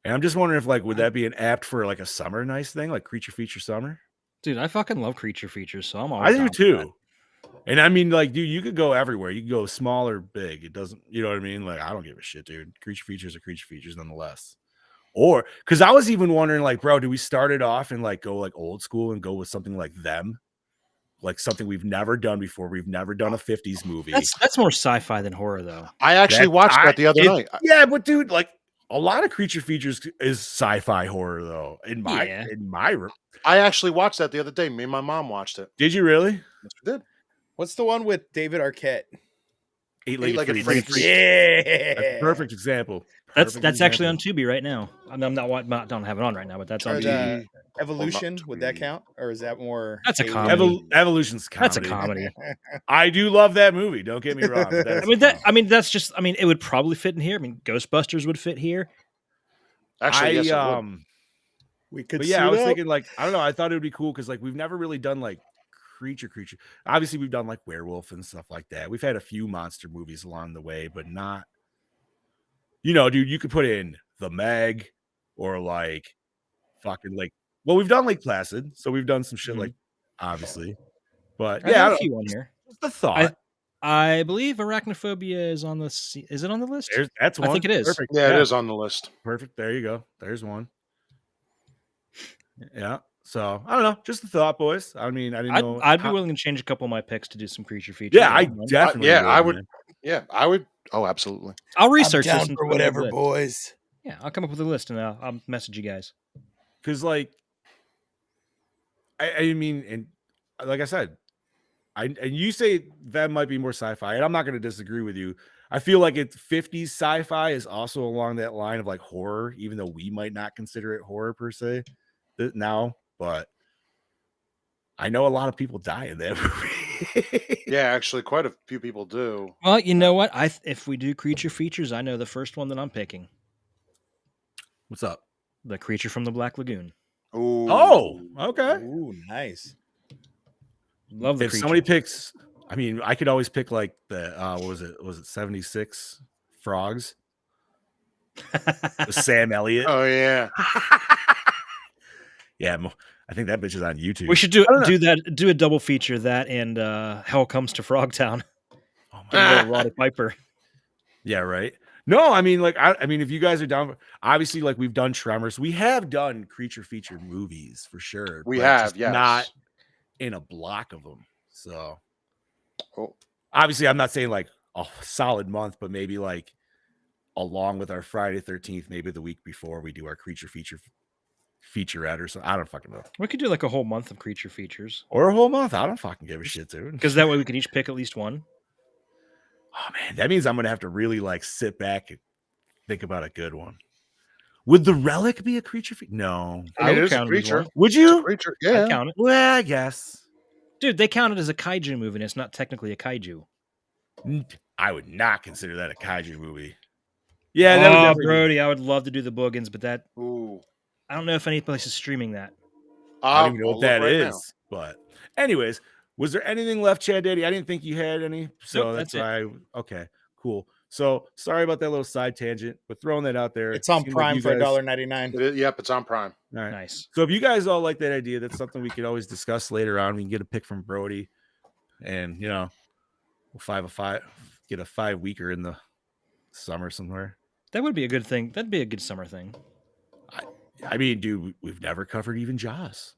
and I'm just wondering if like would that be an apt for like a summer nice thing, like creature feature summer? Dude, I fucking love creature features, so I'm all. I do too. And I mean, like, dude, you could go everywhere. You can go small or big. It doesn't, you know what I mean? Like, I don't give a shit, dude. Creature features are creature features nonetheless. Or because I was even wondering, like, bro, do we start it off and like go like old school and go with something like them? Like something we've never done before. We've never done a 50s movie. That's more sci-fi than horror, though. I actually watched that the other night. Yeah, but dude, like a lot of creature features is sci-fi horror, though. In my I actually watched that the other day. Me and my mom watched it. Did you really? Yes, we did. What's the one with David Arquette? Eight-legged Freak. Yeah, That's a perfect example. That's actually on Tubi right now. I'm not don't have it on right now, but that's on Or Tubi. the Evolution, would that count, or is that more? That's a alien? comedy. Evolution's comedy. That's a comedy. I do love that movie. Don't get me wrong. but That's just. I mean, it would probably fit in here. I mean, Ghostbusters would fit here. Actually, yes, it would. We could. But yeah, I suit was up. thinking like I don't know. I thought it would be cool because like we've never really done like creature. Obviously, we've done like werewolf and stuff like that. We've had a few monster movies along the way, but not. You know, dude, you could put in The Meg or like fucking like. Well, we've done Lake Placid, so we've done some shit like obviously, but I yeah, have a few on here. Just the thought. I believe arachnophobia is on the. Is it on the list? That's one. I think it is. Perfect. Yeah, it is on the list. Perfect. There you go. There's one. Yeah. So I don't know. Just a thought, boys. I mean, I didn't know. I'd be willing to change a couple of my picks to do some creature features. Yeah, I definitely. I would. would. Man. Yeah, I would. Oh, absolutely. I'll research I'm this down and for put it on the whatever, list. boys. Yeah, I'll come up with a list and I'll message you guys. Because, like, I mean, and like I said, and you say that might be more sci-fi, and I'm not going to disagree with you. I feel like it's 50s sci-fi is also along that line of like horror, even though we might not consider it horror per se now, but I know a lot of people die in that movie. Yeah, actually, quite a few people do. Well, you know what? If we do creature features, I know the first one that I'm picking. What's up? The Creature from the Black Lagoon. Ooh. Oh, okay. Ooh, nice. Love the If creature. somebody picks, I mean, I could always pick like the what was it? Was it 76 Frogs? With Sam Elliott. Oh yeah. Yeah, I think that bitch is on YouTube. We should do a double feature, that and Hell Comes to Frogtown. Oh my Roddy Piper. Yeah, right. No, I mean, like, I mean, if you guys are down, obviously, like, we've done Tremors. We have done creature feature movies for sure. We but have, just yes. not in a block of them. So, Oh. obviously, I'm not saying like a solid month, but maybe like along with our Friday 13th, maybe the week before we do our creature featurette or something. I don't fucking know. We could do like a whole month of creature features. Or a whole month. I don't fucking give a shit, dude. Because that way we could each pick at least one. Oh man, that means I'm gonna have to really like sit back and think about a good one. Would the relic be a creature? No, I mean, would it is a count it as creature. one. Would you? Creature. I'd Yeah. count it. Well, I guess Dude, they count it as a kaiju movie, and it's not technically a kaiju. I would not consider that a kaiju movie. Yeah, that would Oh, definitely be- Brody, I would love to do the Boogans, but that Ooh. I don't know if any place is streaming that. I don't even know I'll what that look right is. now. But anyways, Was there anything left, Chad Daddy? I didn't think you had any, so Nope, that's that's why. Okay, cool. So sorry about that little side tangent, but throwing that out there. It's on Seemed like Prime you for guys. $1.99. Yep, it's on Prime. All right. Nice. So if you guys all like that idea, that's something we could always discuss later on. We can get a pick from Brody, and we'll get a 5-weeker in the summer somewhere. That would be a good thing. That'd be a good summer thing. I mean, dude, we've never covered even Jaws.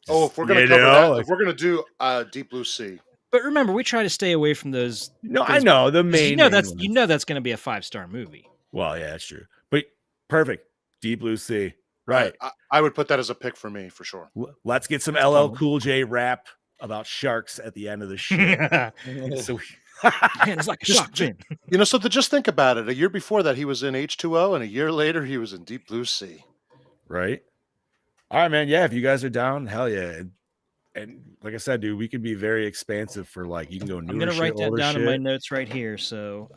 If we're gonna cover that, if we're gonna do Deep Blue Sea. But remember, we try to stay away from those. No, I know the main. That's going to be a 5-star movie. Well, yeah, that's true. But perfect, Deep Blue Sea. Right. I would put that as a pick for me for sure. Let's get some LL Cool J rap about sharks at the end of the shit. So man, it's like a shark fin. So to just think about it, a year before that he was in H2O, and a year later he was in Deep Blue Sea. Right. All right, man. Yeah, if you guys are down, hell yeah. And like I said, dude, we could be very expansive for you can go newer. I'm gonna write that down in my notes right here. So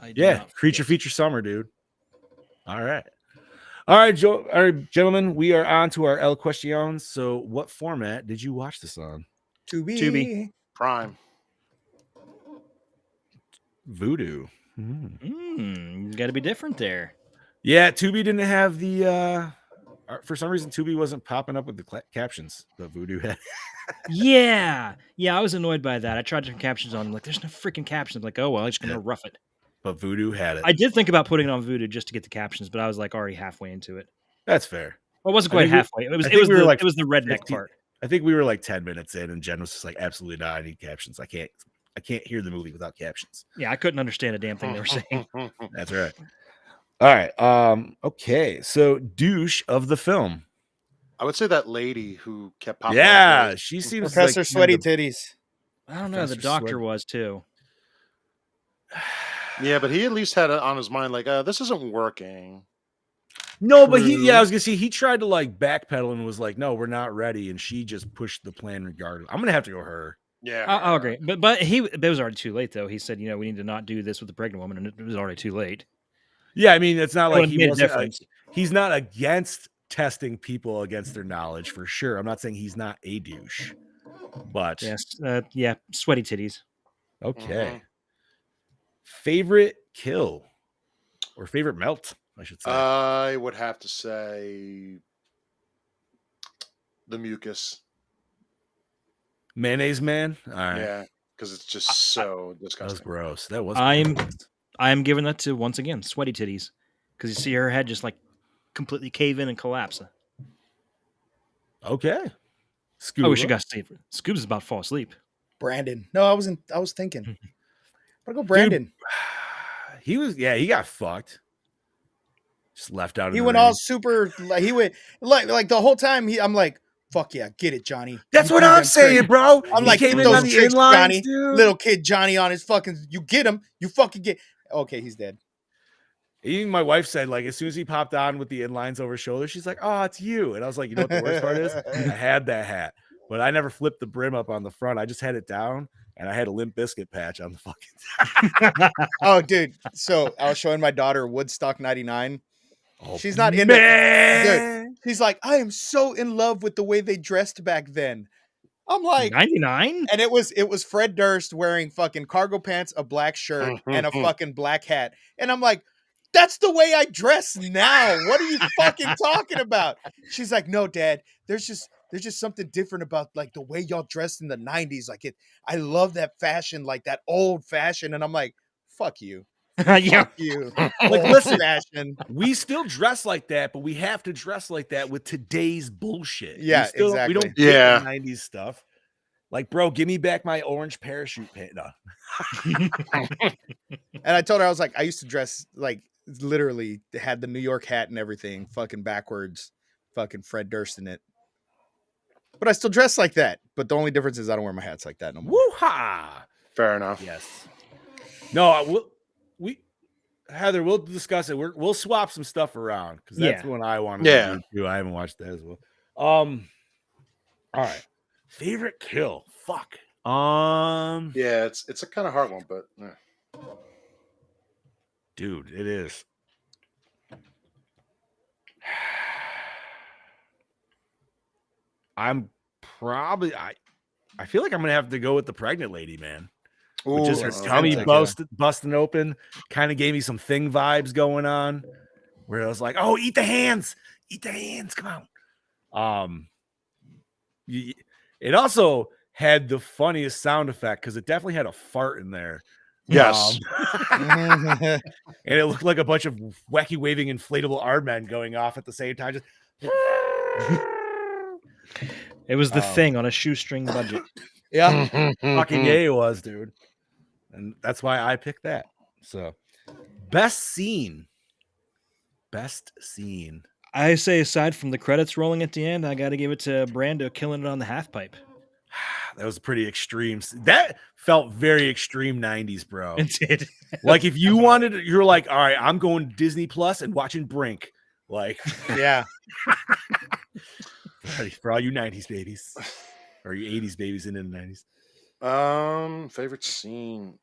Creature Feature Summer, dude. All right. All right, Joe. All right, gentlemen, we are on to our El Questions. So what format did you watch this on? Tubi. Prime. Voodoo. Got to be different there. Yeah, Tubi didn't have the for some reason Tubi wasn't popping up with the captions the Voodoo had. yeah, I was annoyed by that. I tried to turn captions on. I'm like, there's no freaking captions. I'm like, oh well, I'm just gonna rough it. But Voodoo had it. I did think about putting it on Voodoo just to get the captions, but I was already halfway into it. That's fair. Well, it wasn't quite halfway. It was the redneck 50, part. I think we were 10 minutes in, and Jen was just like, absolutely not. I need captions. I can't hear the movie without captions. Yeah, I couldn't understand a damn thing they were saying. That's right. All right. Okay. So douche of the film. I would say that lady who kept popping. Yeah, she seems Professor Sweaty Titties. I don't know. The doctor was too. Yeah, but he at least had it on his mind, this isn't working. No, but I was gonna say he tried to backpedal and was like, no, we're not ready, and she just pushed the plan regardless. I'm gonna have to go her. Yeah, I'll agree. But it was already too late though. He said, we need to not do this with the pregnant woman, and it was already too late. Yeah, I mean, it's not like he wasn't. He's not against testing people against their knowledge for sure. I'm not saying he's not a douche, but yes, sweaty titties. Okay. Favorite kill or favorite melt, I should say. I would have to say the mucus. Mayonnaise man? All right. Yeah, because it's just so disgusting. That was gross. That was I'm giving that to, once again, sweaty titties. Because you see her head just completely cave in and collapse. Okay. Scuba. I wish you got to see it. Scuba's about to fall asleep. Brandon. No, I was thinking. I'm gonna go Brandon. Dude, he got fucked. Just left out. He went all super. He went like the whole time. I'm like, fuck yeah, get it, Johnny. That's what I'm saying, bro. I'm like, came in those on the tricks, inlines, Johnny. dude. Little kid Johnny on his fucking. You get him. You fucking get. Okay, he's dead. Even my wife said, as soon as he popped on with the inlines over his shoulder, she's like, "Oh, it's you." And I was like, "You know what the worst part is? I had that hat, but I never flipped the brim up on the front. I just had it down, and I had a Limp Bizkit patch on the fucking. Oh, dude. So I was showing my daughter Woodstock '99. Oh, she's not in it. She's like, I am so in love with the way they dressed back then. I'm like 99, and it was Fred Durst wearing fucking cargo pants, a black shirt, and a fucking black hat, and I'm like, that's the way I dress now. What are you fucking talking about? She's like, no, Dad. There's just something different about the way y'all dressed in the '90s. I love that fashion, that old fashion, and I'm like, fuck you. Yeah. Fuck you. Listen, fashion. We still dress like that, but we have to dress like that with today's bullshit. Yeah, exactly. We don't get the 90s stuff. Bro, give me back my orange parachute pant. No. And I told her, I was like, I used to dress literally had the New York hat and everything, fucking backwards, fucking Fred Durst in it. But I still dress like that. But the only difference is I don't wear my hats like that no more. Woo-ha! Fair enough. Yes. No, Heather, we'll discuss it. We'll swap some stuff around because that's what I wanted to do. I haven't watched that as well. All right. Favorite kill. Fuck. Yeah, it's a kind of hard one, but dude, it is. I'm probably I feel like I'm gonna have to go with the pregnant lady, man. With Ooh, just her that's tummy tempting. busting open, kind of gave me some Thing vibes going on, where I was like, "Oh, eat the hands, come on." It also had the funniest sound effect because it definitely had a fart in there. Yes. And it looked like a bunch of wacky waving inflatable men going off at the same time. Just It was the Thing on a shoestring budget. Yeah. fucking yay it was, dude. And that's why I picked that. So best scene. I say aside from the credits rolling at the end, I got to give it to Brando killing it on the half pipe. That was pretty extreme. That felt very extreme 90s, bro. It did. Like if you wanted, you're like, all right, I'm going to Disney Plus and watching Brink. Like, yeah. For all you 90s babies or you 80s babies into the 90s. Favorite scene.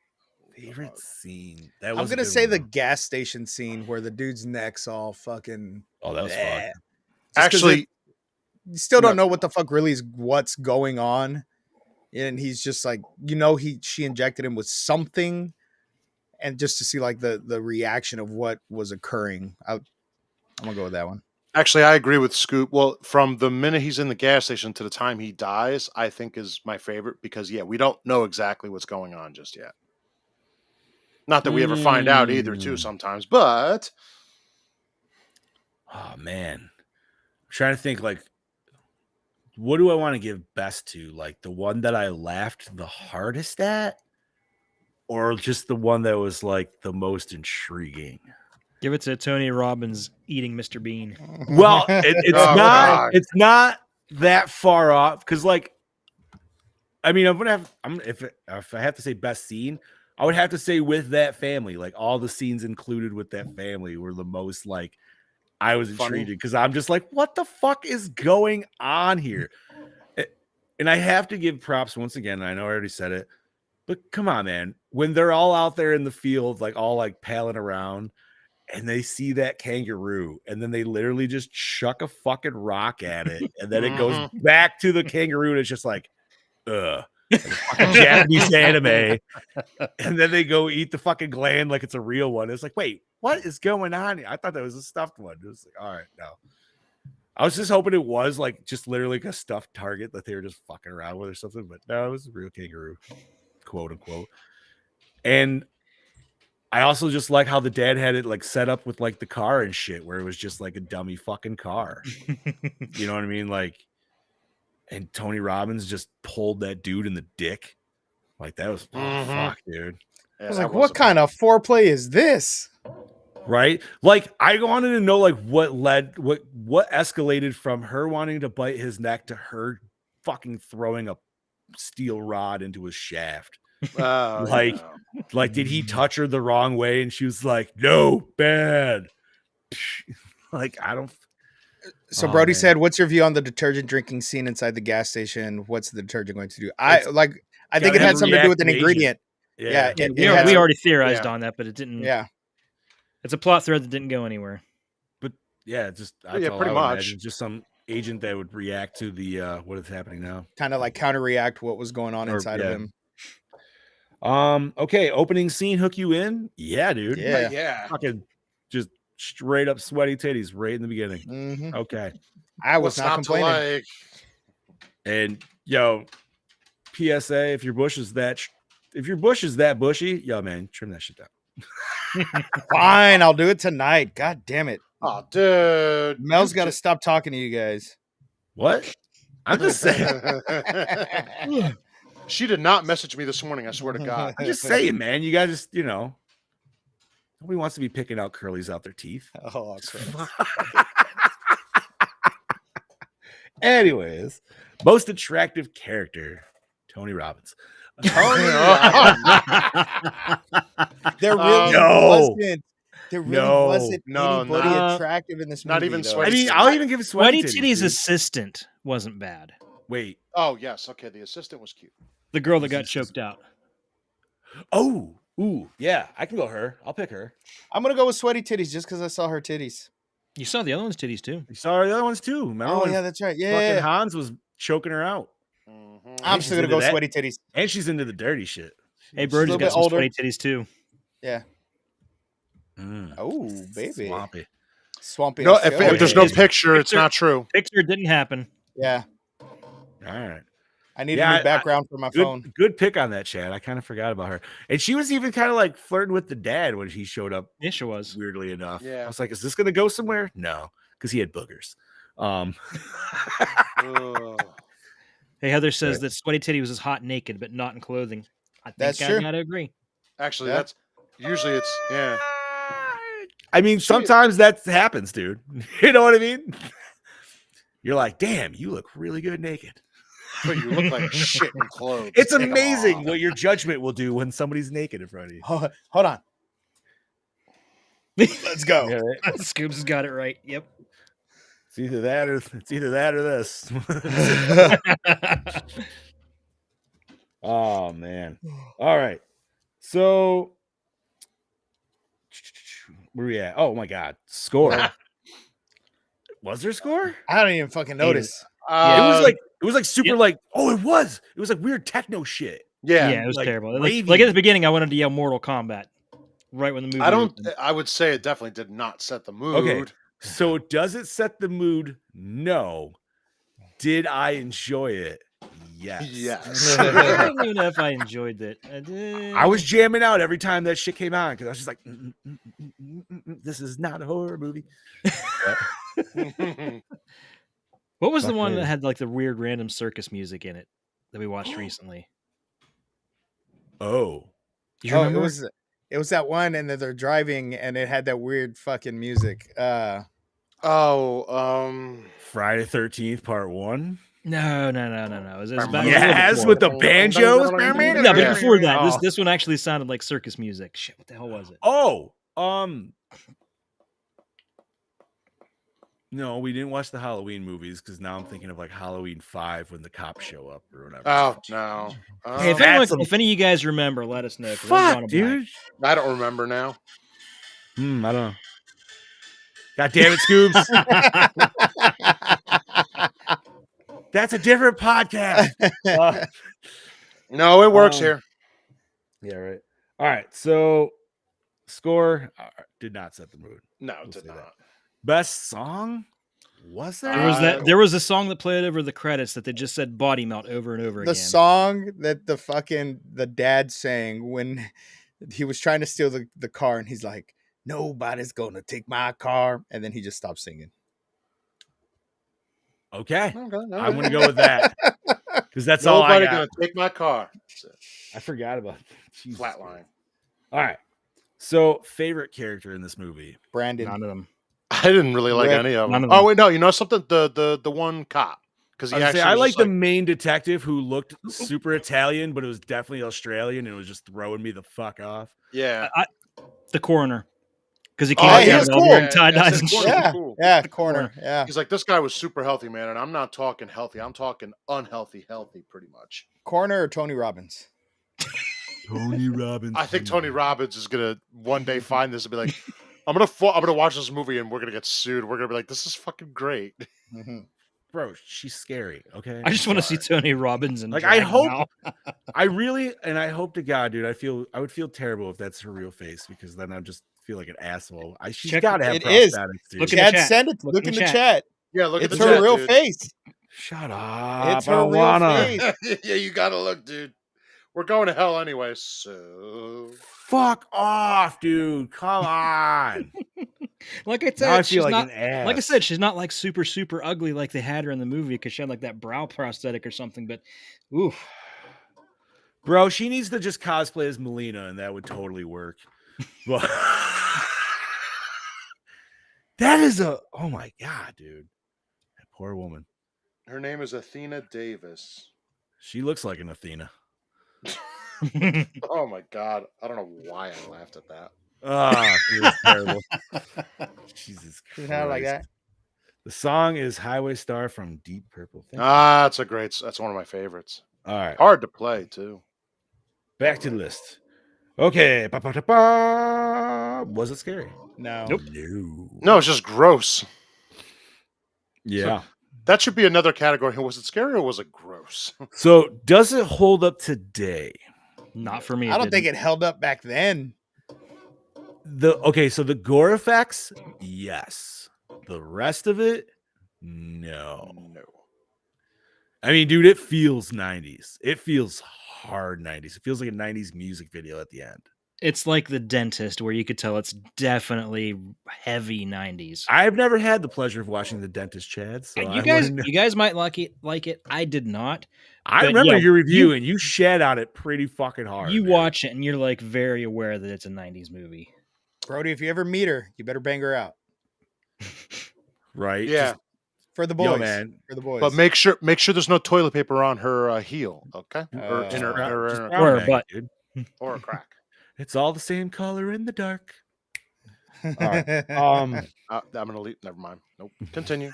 That I'm gonna say the gas station scene where the dude's neck's all fucking. Oh, that was fun. Actually, you still don't know what the fuck really is what's going on, and he's just like, she injected him with something, and just to see like the reaction of what was occurring, I'm gonna go with that one. Actually, I agree with Scoop. Well, from the minute he's in the gas station to the time he dies, I think is my favorite because we don't know exactly what's going on just yet. Not that we ever find out either, too, sometimes, but. Oh, man. I'm trying to think, like, what do I want to give best to? Like, the one that I laughed the hardest at? Or just the one that was, like, the most intriguing? Give it to Tony Robbins eating Mr. Bean. Well, it's not that far off, because, like, I mean, if I have to say best scene, I would have to say with that family, like all the scenes included with that family were the most like I was intrigued because I'm just like, what the fuck is going on here? And I have to give props once again. I know I already said it, but come on, man. When they're all out there in the field, like all like palling around, and they see that kangaroo, and then they literally just chuck a fucking rock at it, and then it goes back to the kangaroo, and it's just like, like a fucking Japanese anime, and then they go eat the fucking gland like it's a real one. It's like, wait, what is going on here? I thought that was a stuffed one. It was like, all right, no. I was just hoping it was like just literally like a stuffed target that they were just fucking around with or something, but no, it was a real kangaroo, quote unquote. And I also just like how the dad had it like set up with like the car and shit, where it was just like a dummy fucking car. You know what I mean? Like, and Tony Robbins just pulled that dude in the dick. Like that was fuck, dude. I was like, what kind of foreplay is this? Right? Like I wanted to know like what escalated from her wanting to bite his neck to her fucking throwing a steel rod into his shaft. Like did he touch her the wrong way and she was like, no, bad. Like I don't. So Brody said, what's your view on the detergent drinking scene inside the gas station? What's the detergent going to do? I think it had something to do with an ingredient. Yeah. We already theorized on that, but it didn't. Yeah. It's a plot thread that didn't go anywhere. But yeah, just pretty much just some agent that would react to the what is happening now. Kind of like counter-react what was going on inside of him. Okay, opening scene hook you in? Yeah, dude. Yeah. Fucking just straight up sweaty titties right in the beginning. Mm-hmm. Okay. I was not complaining. And yo, PSA, if your bush is that bushy, yo man, trim that shit down. Fine, I'll do it tonight. God damn it. Oh, dude. Mel's got to stop talking to you guys. What? I'm just saying. She did not message me this morning, I swear to God. I'm just saying, man. You guys just, nobody wants to be picking out curlies out their teeth. Oh, anyways, most attractive character, Tony Robbins. There really wasn't anybody not, attractive in this movie. Not even Sweaty. I mean, I'll even give Sweaty Titty's assistant wasn't bad. Wait. Oh, yes. Okay, the assistant was cute. The girl that got choked out. Oh, ooh, yeah. I can go her. I'll pick her. I'm going to go with Sweaty Titties just because I saw her titties. You saw the other one's titties, too. You saw the other ones, too. Remember yeah, that's right. Yeah. Fucking Hans was choking her out. I'm still gonna go sweaty titties. And she's into the dirty shit. Hey, a Brody's little got bit some older. sweaty titties too. Yeah. Oh, baby. Swampy. Swampy. No, if Australia. there's no picture, it's not true. Picture didn't happen. Yeah. All right. I need a new background for my phone. Good pick on that, Chad. I kind of forgot about her. And she was even kind of like flirting with the dad when he showed up. Yeah, she was. Weirdly enough. Yeah. I was like, is this going to go somewhere? No, because he had boogers. Hey, Heather says that Sweaty Titty was as hot naked, but not in clothing. I think That's I true. gotta agree. Actually, that's usually it's I mean, sometimes that happens, dude. You know what I mean? You're like, damn, you look really good naked. But you look like shit in clothes. It's amazing what your judgment will do when somebody's naked in front of you. Hold on. Let's go. Yeah, right? Scoops has got it right. Yep. It's either that or this. Oh man. All right. So where we at? Oh my god. Score. Was there score? I don't even fucking notice. It was like super like, oh, it was like weird techno shit. Yeah. Yeah, it was like terrible. wavy. Like at the beginning, I wanted to yell Mortal Kombat right when the movie opened. I would say it definitely did not set the mood. Okay. So does it set the mood? No. Did I enjoy it? Yes. Yes. I don't even know if I enjoyed it. I was jamming out every time that shit came on because I was just like, this is not a horror movie. What was the one that had like the weird random circus music in it that we watched recently? Oh. Do you remember? It was that one, and then they're driving, and it had that weird fucking music. Friday 13th Part 1. No. It was back yes, with the banjos. No, but before that, this one actually sounded like circus music. Shit, what the hell was it? Oh, no, we didn't watch the Halloween movies because now I'm thinking of like Halloween 5 when the cops show up or whatever. Oh no! Hey, if any of you guys remember, let us know. Fuck, dude. I don't remember now. I don't know. God damn it, Scoops. That's a different podcast. No, it works here. Yeah, right. All right. So, score did not set the mood. No, it did not. Best song? Was there? There was a song that played over the credits that they just said "body melt" over and over again. The song that the dad sang when he was trying to steal the car, and he's like, "Nobody's gonna take my car," and then he just stopped singing. Okay. I'm gonna go with that because that's all I got. Nobody gonna take my car. I forgot about that. Flatline. All right. So, favorite character in this movie? Brandon. None of them. I didn't really like any of them. Oh wait, no, you know something? The one cop, because I like the main detective who looked super Italian, but it was definitely Australian and it was just throwing me the fuck off. Yeah, the coroner, because he came out wearing tie dyes and shit. Yeah, the coroner. Yeah, he's like, this guy was super healthy, man, and I'm not talking healthy. I'm talking unhealthy, healthy, pretty much. Coroner or Tony Robbins? Tony Robbins. I think Tony Robbins is gonna one day find this and be like, I'm gonna watch this movie and we're gonna get sued. We're gonna be like, this is fucking great. Mm-hmm. Bro, she's scary. Okay, I just want to see Tony Robbins and like I hope, I hope to God, dude. I would feel terrible if that's her real face because then I'd just feel like an asshole. She's got to have prosthetics, dude. Look Chad, send it. Look in the chat. Yeah, look. It's at the her chat, real dude. face. Shut up. It's her real face. Yeah, you gotta look, dude. We're going to hell anyway, so fuck off, dude. Come on. Like I said, now I feel like not, an ass. Like I said, she's not like super ugly like they had her in the movie because she had like that brow prosthetic or something. But oof, bro, she needs to just cosplay as Melina, and that would totally work. But that is oh my god, dude, that poor woman. Her name is Athena Davis. She looks like an Athena. Oh my god, I don't know why I laughed at that. Oh, it was terrible. Jesus Christ. Not like that. The song is Highway Star from Deep Purple. That's one of my favorites. All right. Hard to play too. Back to the list. Okay. Was it scary? No. Nope. No. No, it's just gross. Yeah. That should be another category. Was it scary or was it gross? So does it hold up today? Not for me. I don't think it held up back then. So the gore effects, yes. The rest of it, no. I mean, dude, it feels 90s. It feels hard 90s. It feels like a 90s music video at the end. It's like The Dentist, where you could tell it's definitely heavy 90s. I've never had the pleasure of watching The Dentist, Chad. So you guys might like it. I did not. I But remember yeah, your review, and you shed on it pretty fucking hard. You man. watch it, and you're like very aware that it's a 90s movie. Brody, if you ever meet her, you better bang her out. Right? Yeah. Just- For the boys. Yo, man. For the boys. But make sure there's no toilet paper on her heel, okay? Or Just in her, brown- or, just in her- brown or a bag, butt. dude. or a crack. It's all the same color in the dark. All right. I'm gonna leave. Never mind. Nope. Continue.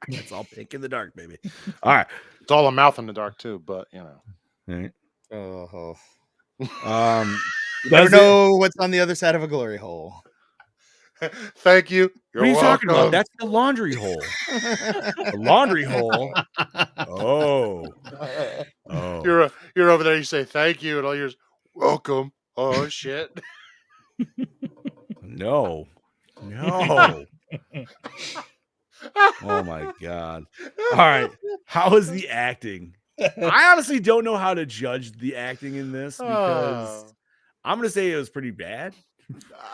It's all pink in the dark, baby. All right. It's all a mouth in the dark too, but you know. All right. Oh. You Never know what's on the other side of a glory hole. Thank you. What are you talking about? That's the laundry hole. The laundry hole. Oh. You're over there. You say thank you, and all yours. Welcome. Oh shit. No. Oh my god. All right. How is the acting? I honestly don't know how to judge the acting in this because I'm gonna say it was pretty bad.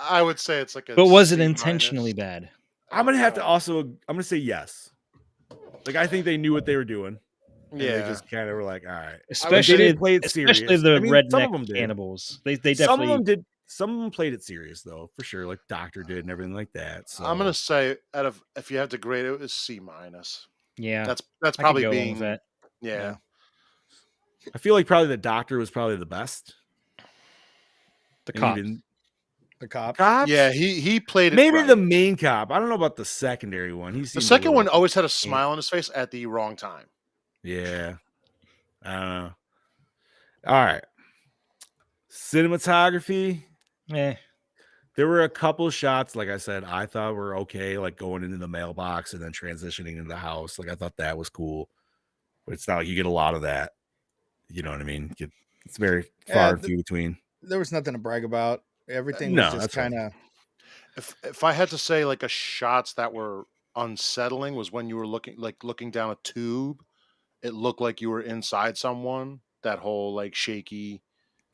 I would say it's like a. But was it C-. intentionally bad? I'm gonna have to I'm gonna say yes. Like I think they knew what they were doing. And they Yeah. just kind of were like, all right. Especially, they didn't play it serious. especially the I mean, some of redneck them did. cannibals. They definitely. Some of them did. Some of them played it serious though, for sure. Like Doctor did and everything like that. So I'm gonna say if you have to grade it, it's C-. Yeah. That's I could probably go along being with that. yeah. I feel like probably the Doctor was probably the best. The And cop. even- The cop. Cops? Yeah, he played it. Maybe right. the main cop. I don't know about the secondary one. The second one always had a smile on his face at the wrong time. Yeah. I don't know. All right. Cinematography. There were a couple of shots, like I said, I thought were okay, like going into the mailbox and then transitioning into the house. Like I thought that was cool. But it's not like you get a lot of that. You know what I mean? It's very far and few between. There was nothing to brag about. Everything No, was just that's fine. kind of. If I had to say like a shots that were unsettling was when you were looking down a tube, it looked like you were inside someone. That whole like shaky.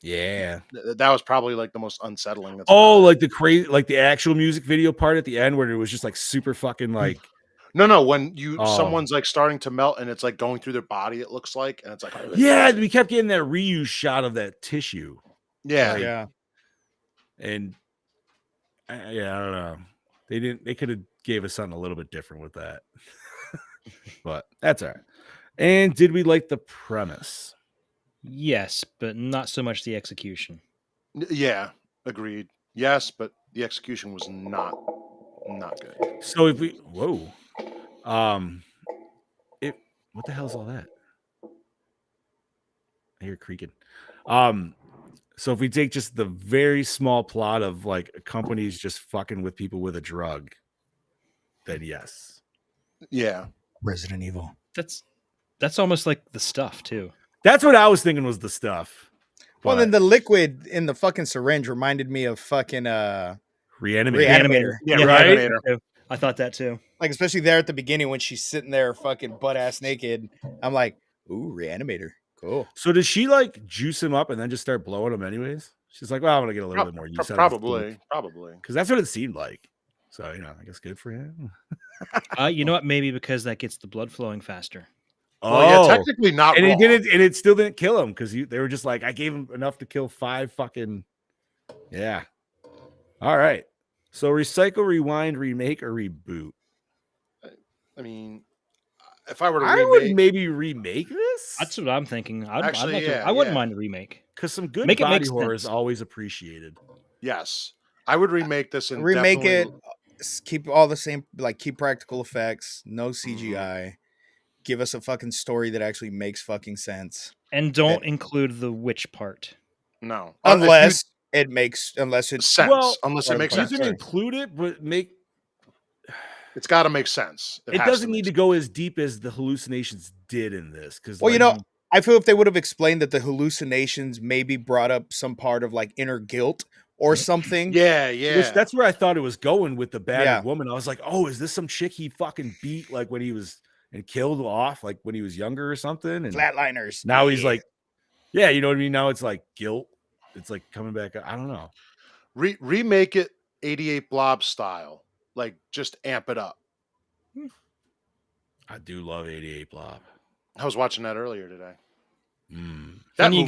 Yeah. That was probably like the most unsettling. That's Like the crazy, like the actual music video part at the end where it was just like super fucking like. No, when Oh. someone's like starting to melt and it's like going through their body, it looks like, and it's like Yeah, we kept getting that reuse shot of that tissue. yeah, Like, Yeah. And I don't know. They could have gave us something a little bit different with that. But that's all right. And did we like the premise? Yes, but not so much the execution. yeah, agreed. Yes, but the execution was not good. So if we what the hell is all that? I hear creaking. So if we take just the very small plot of like companies just fucking with people with a drug, then yes. Yeah, Resident Evil. That's almost like The Stuff too. That's what I was thinking was the stuff. Well, But then the liquid in the fucking syringe reminded me of fucking Reanimator. Reanimator. yeah, right? Reanimator. I thought that too. Like especially there at the beginning when she's sitting there fucking butt ass naked. I'm like, ooh, Reanimator. Cool. So does she like juice him up and then just start blowing him anyways? She's like, well, I'm gonna get a little bit more use out of Probably. because that's what it seemed like. So I guess good for him. You know what? Maybe because that gets the blood flowing faster. Well, yeah, technically not. and wrong. it didn't, and it still didn't kill him because they were just like, I gave him enough to kill 5 fucking. Yeah. All right. So recycle, rewind, remake, or reboot. I mean, if I were to I remake, would maybe remake this. That's what I'm thinking. Actually, I wouldn't yeah. mind a remake. Because some good Make it body make horror is sense. always appreciated. yes, I would remake this and Remake it. definitely- Keep all the same, like keep practical effects, no Mm-hmm. CGI. Give us a fucking story that actually makes fucking sense. And don't include the witch part. No, Unless it makes sense. Well, unless it makes You sense. can include it, but make It's got to make sense. It has doesn't to need make to go as deep as the hallucinations did in this, because Well, you know, I feel if they would have explained that the hallucinations maybe brought up some part of like inner guilt or something. Yeah, which yeah. that's where I thought it was going with the battered Yeah. woman. I was like, oh, is this some chick he fucking beat like when he was and killed off like when he was younger or something? And Flatliners. now he's like, yeah, you know what I mean? Now it's like guilt. It's like coming back. I don't know. Remake it 88 Blob style. Like just amp it up. I do love 88 Blob. I was watching that earlier today. Funny you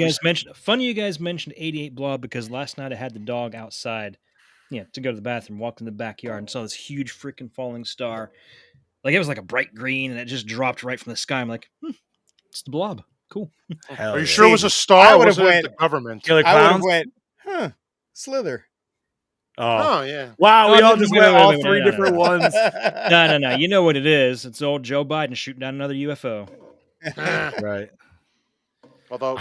guys mentioned 88 Blob because last night I had the dog outside, to go to the bathroom, walked in the backyard and saw this huge freaking falling star. Like it was like a bright green and it just dropped right from the sky. I'm like, it's the Blob. Cool. Hell Are you sure it was a star? I Or would was have it went the government? Killer I would have Clowns? went, Slither. Oh yeah. Wow, we all just went all three no, different ones. No. You know what it is. It's old Joe Biden shooting down another UFO. Right. Although,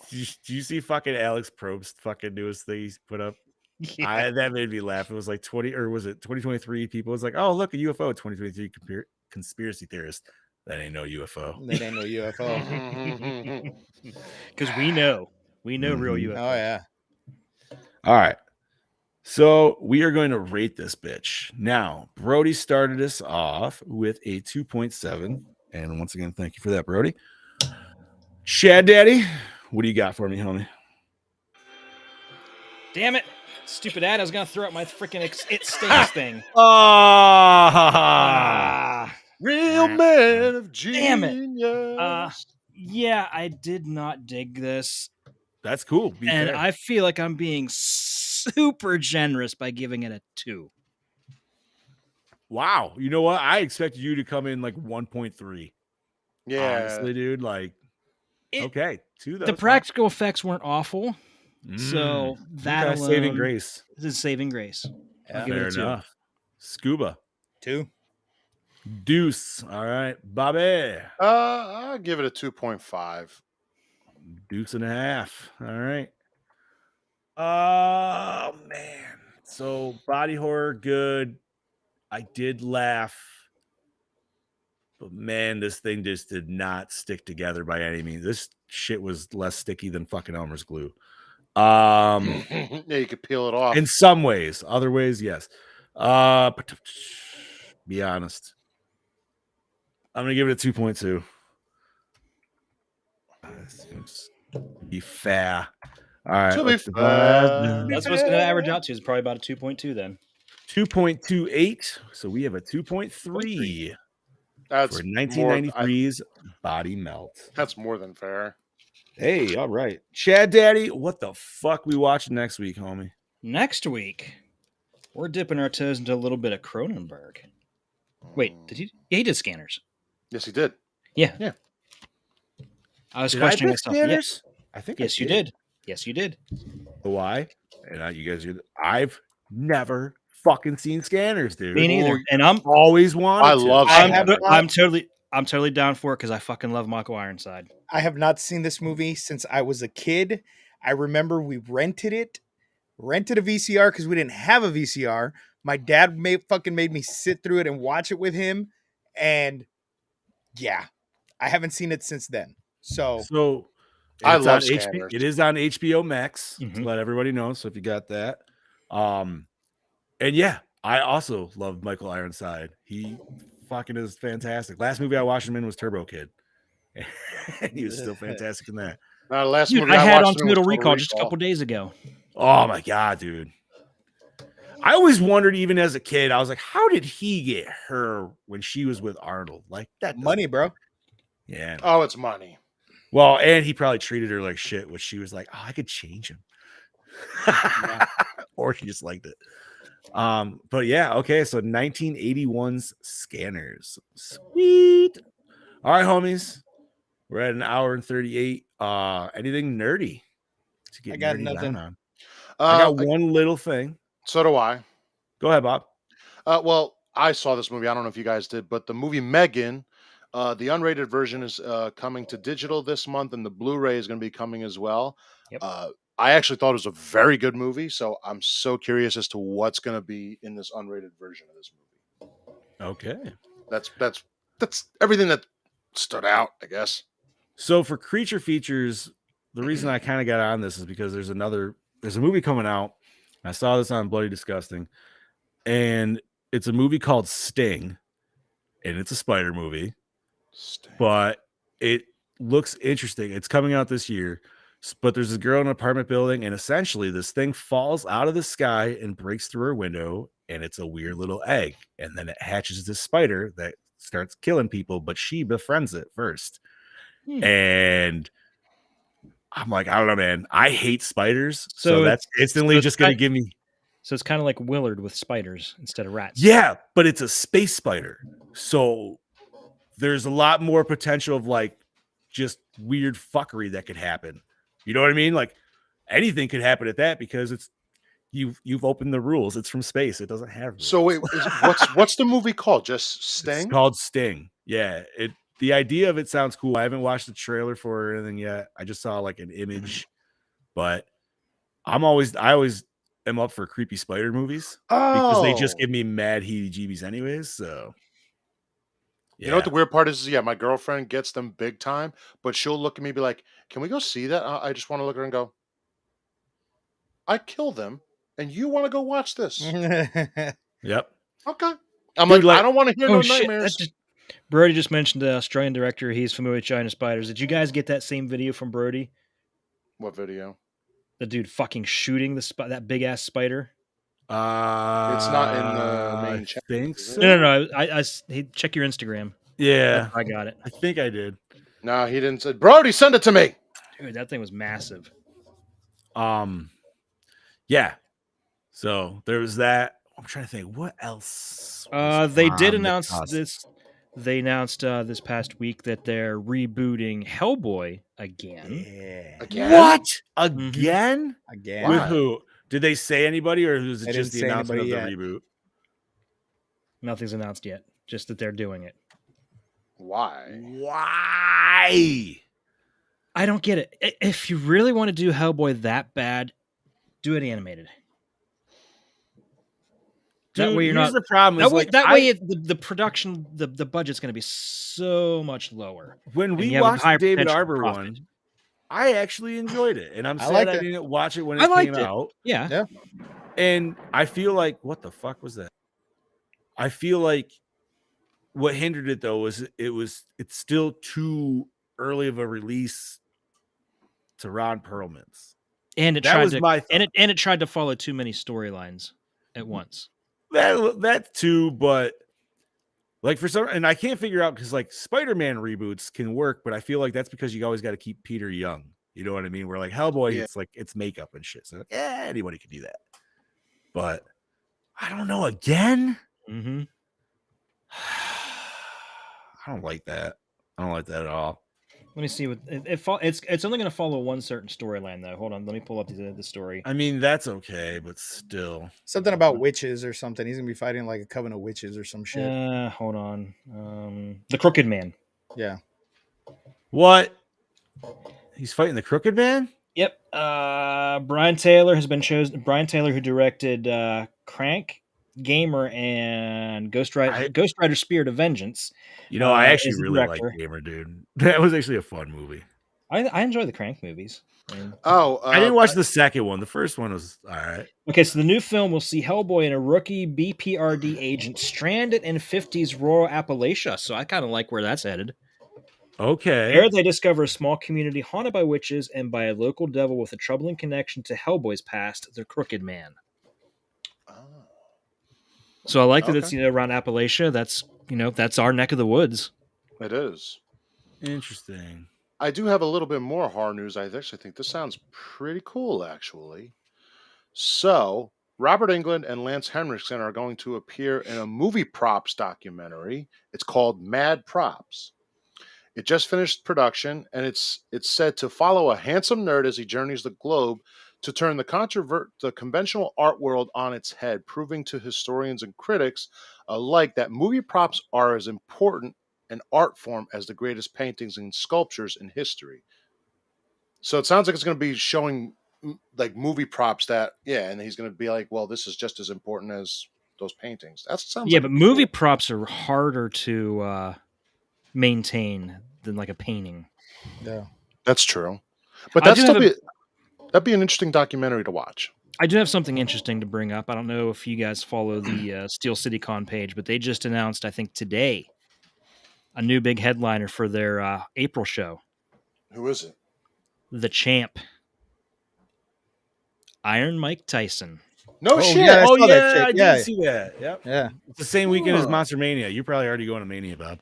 do you see fucking Alex Probst fucking newest thing he's put up? Yeah. That made me laugh. It was like 2023 people was like, oh, look, a UFO. 2023 conspiracy theorist. That ain't no UFO. That ain't no UFO. Because we know real UFO. Oh yeah. All right. So we are going to rate this bitch. Now, Brody started us off with a 2.7. And once again, thank you for that, Brody. Chad Daddy, what do you got for me, homie? Damn it. Stupid ad. I was going to throw out my freaking It Stinks thing. real man of genius. Damn it. Yeah, I did not dig this. That's cool. And fair. I feel like I'm being super generous by giving it a 2. Wow. You know what? I expected you to come in like 1.3. Yeah. Honestly, dude. Like, okay. 2 The practical effects weren't awful. So that alone saving grace. This is saving grace. I'll give Fair it a 2. enough. Scuba. 2. Deuce. All right. Bobby. I'll give it a 2.5. Deuce and a half. All right. Oh, man. So body horror, good. I did laugh. But man, this thing just did not stick together by any means. This shit was less sticky than fucking Elmer's glue. Yeah, you could peel it off. In some ways. Other ways, yes. Be honest. I'm going to give it a 2.2. Be fair. All right. To be fair. That's what it's going to average out to. Is probably about a 2.2 then. 2.28. So we have a 2.3. That's for 1993's Body Melt. That's more than fair. Hey, all right. Chad Daddy, what the fuck we watching next week, homie? Next week, we're dipping our toes into a little bit of Cronenberg. Wait, did he? Yeah, he did Scanners. Yes, he did. Yeah. I was questioning myself. Scanners? I think yes, you did. Yes, you did. Why? And you guys, I've never fucking seen Scanners, dude. Me neither. And I'm always wanted. I love. I'm totally down for it because I fucking love Michael Ironside. I have not seen this movie since I was a kid. I remember we rented a VCR because we didn't have a VCR. My dad made me sit through it and watch it with him, and yeah, I haven't seen it since then. So I love Scanners. It is on HBO Max. Mhm. To let everybody know. So if you got that, and yeah, I also love Michael Ironside. He fucking is fantastic. Last movie I watched him in was Turbo Kid. And he was still fantastic in that. Last Dude, movie I had on watched him was Total Recall just a couple days ago. Oh my god, dude. I always wondered, even as a kid, I was like, how did he get her when she was with Arnold? Like that money, bro. Yeah. Oh, it's money. Well, and he probably treated her like shit, which she was like, oh, I could change him. Or she just liked it. But yeah, okay. So 1981's Scanners. Sweet. All right, homies. We're at an hour and 38. Anything nerdy to get I got nerdy nothing. down on? I got one little thing. So do I. Go ahead, Bob. Well, I saw this movie. I don't know if you guys did, but the movie Megan, the unrated version is coming to digital this month, and the Blu-ray is going to be coming as well. Yep. I actually thought it was a very good movie, so I'm so curious as to what's going to be in this unrated version of this movie. Okay. That's everything that stood out, I guess. So for creature features, the reason I kind of got on this is because there's a movie coming out. I saw this on Bloody Disgusting, and it's a movie called Sting, and it's a spider movie, but it looks interesting. It's coming out this year, but there's a girl in an apartment building, and essentially this thing falls out of the sky and breaks through her window, and it's a weird little egg, and then it hatches this spider that starts killing people, but she befriends it first. And I'm like, I don't know, man. I hate spiders, so that's instantly just going to give me. So it's kind of like Willard with spiders instead of rats. Yeah, but it's a space spider, so there's a lot more potential of like just weird fuckery that could happen. You know what I mean? Like anything could happen at that because it's you've opened the rules. It's from space. It doesn't have rules. So wait, what's the movie called? Just Sting? It's called Sting. Yeah, the idea of it sounds cool. I haven't watched the trailer for it or anything yet. I just saw like an image, but I always am up for creepy spider movies because they just give me mad heebie-jeebies anyways. So you know what the weird part is? Yeah, my girlfriend gets them big time, but she'll look at me and be like, "Can we go see that?" I just want to look at her and go, "I kill them, and you want to go watch this?" Yep. Okay. I'm like, I don't want to hear no nightmares. Brody just mentioned the Australian director. He's familiar with China spiders. Did you guys get that same video from Brody? What video? The dude fucking shooting that big ass spider. It's not in the main chat. I think so. No. I check your Instagram. Yeah, I got it. I think I did. No, he didn't say. Brody, send it to me. Dude, that thing was massive. Yeah. So there was that. I'm trying to think what else. They did announce this. They announced this past week that they're rebooting Hellboy again. Yeah. Again? What? Again? Again? With who? Did they say anybody, or was it They just didn't the say announcement of the anybody reboot? Nothing's announced yet. Just that they're doing it. Why? I don't get it. If you really want to do Hellboy that bad, do it animated. Dude, that way you're here's not the problem. That way the production, the budget's going to be so much lower. When we watched the David Arbor one, I actually enjoyed it, and I'm sad I didn't watch it when it came out. Yeah. And I feel like, what the fuck was that? I feel like what hindered it though was it's still too early of a release to Ron Perlman's. And it tried to follow too many storylines at once. That too, but like for some, and I can't figure out because like Spider-Man reboots can work, but I feel like that's because you always got to keep Peter young. You know what I mean? Where like Hellboy, it's like it's makeup and shit. So anybody can do that. But I don't know. Again, mm-hmm. I don't like that. I don't like that at all. Let me see what it's only going to follow one certain storyline though. Hold on, let me pull up the story. I mean, that's okay, but still something about witches or something. He's gonna be fighting like a coven of witches or some shit. Hold on, the Crooked Man. Yeah. What? He's fighting the Crooked Man? Yep. Brian Taylor has been chosen. Brian Taylor, who directed Crank, Gamer, and Ghost Rider: Spirit of Vengeance. You know, I actually really like Gamer, dude. That was actually a fun movie. I enjoy the Crank movies. I didn't watch the second one. The first one was all right. Okay, so the new film will see Hellboy and a rookie BPRD agent stranded in 50s rural Appalachia. So I kind of like where that's headed. Okay. There they discover a small community haunted by witches and by a local devil with a troubling connection to Hellboy's past, the Crooked Man. So I like that it's around Appalachia. That's our neck of the woods. It is. Interesting. I do have a little bit more horror news. I actually think this sounds pretty cool, actually. So, Robert Englund and Lance Henriksen are going to appear in a movie props documentary. It's called Mad Props. It just finished production, and it's said to follow a handsome nerd as he journeys the globe to turn the conventional art world on its head, proving to historians and critics alike that movie props are as important an art form as the greatest paintings and sculptures in history. So it sounds like it's going to be showing like movie props and he's going to be like, well, this is just as important as those paintings. That sounds Yeah, like but it'd be movie cool. props are harder to maintain than like a painting. Yeah. That's true, but I do have a that'd be an interesting documentary to watch. I do have something interesting to bring up. I don't know if you guys follow the Steel City Con page, but they just announced, I think today, a new big headliner for their April show. Who is it? The Champ, Iron Mike Tyson. No Oh, shit. yeah, I Oh saw that yeah, shit. I Yeah. did see that. Yep. Yeah. It's the same weekend as Huh. Monster Mania. You're probably already going to Mania, Bob.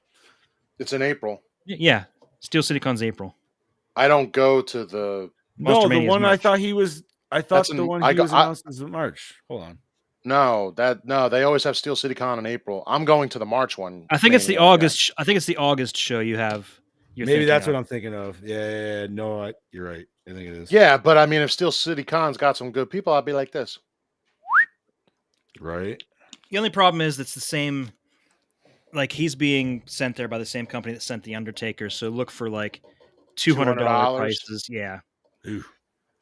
It's in April. Yeah, Steel City Con's April. I don't go to the. Monster No, the Mania is one I March. thought he was. I That's thought the in- one I he got- was I- announced is in March. Hold on. No, they always have Steel City Con in April. I'm going to the March one. I think it's the Mania, August. I think it's the August show you have. Maybe that's what I'm thinking of. Yeah. No, you're right. I think it is. Yeah, but I mean, if Steel City Con's got some good people, I'd be like this. Right. The only problem is it's the same. Like he's being sent there by the same company that sent the Undertaker. So look for like $200 $200? prices. Yeah. Ooh.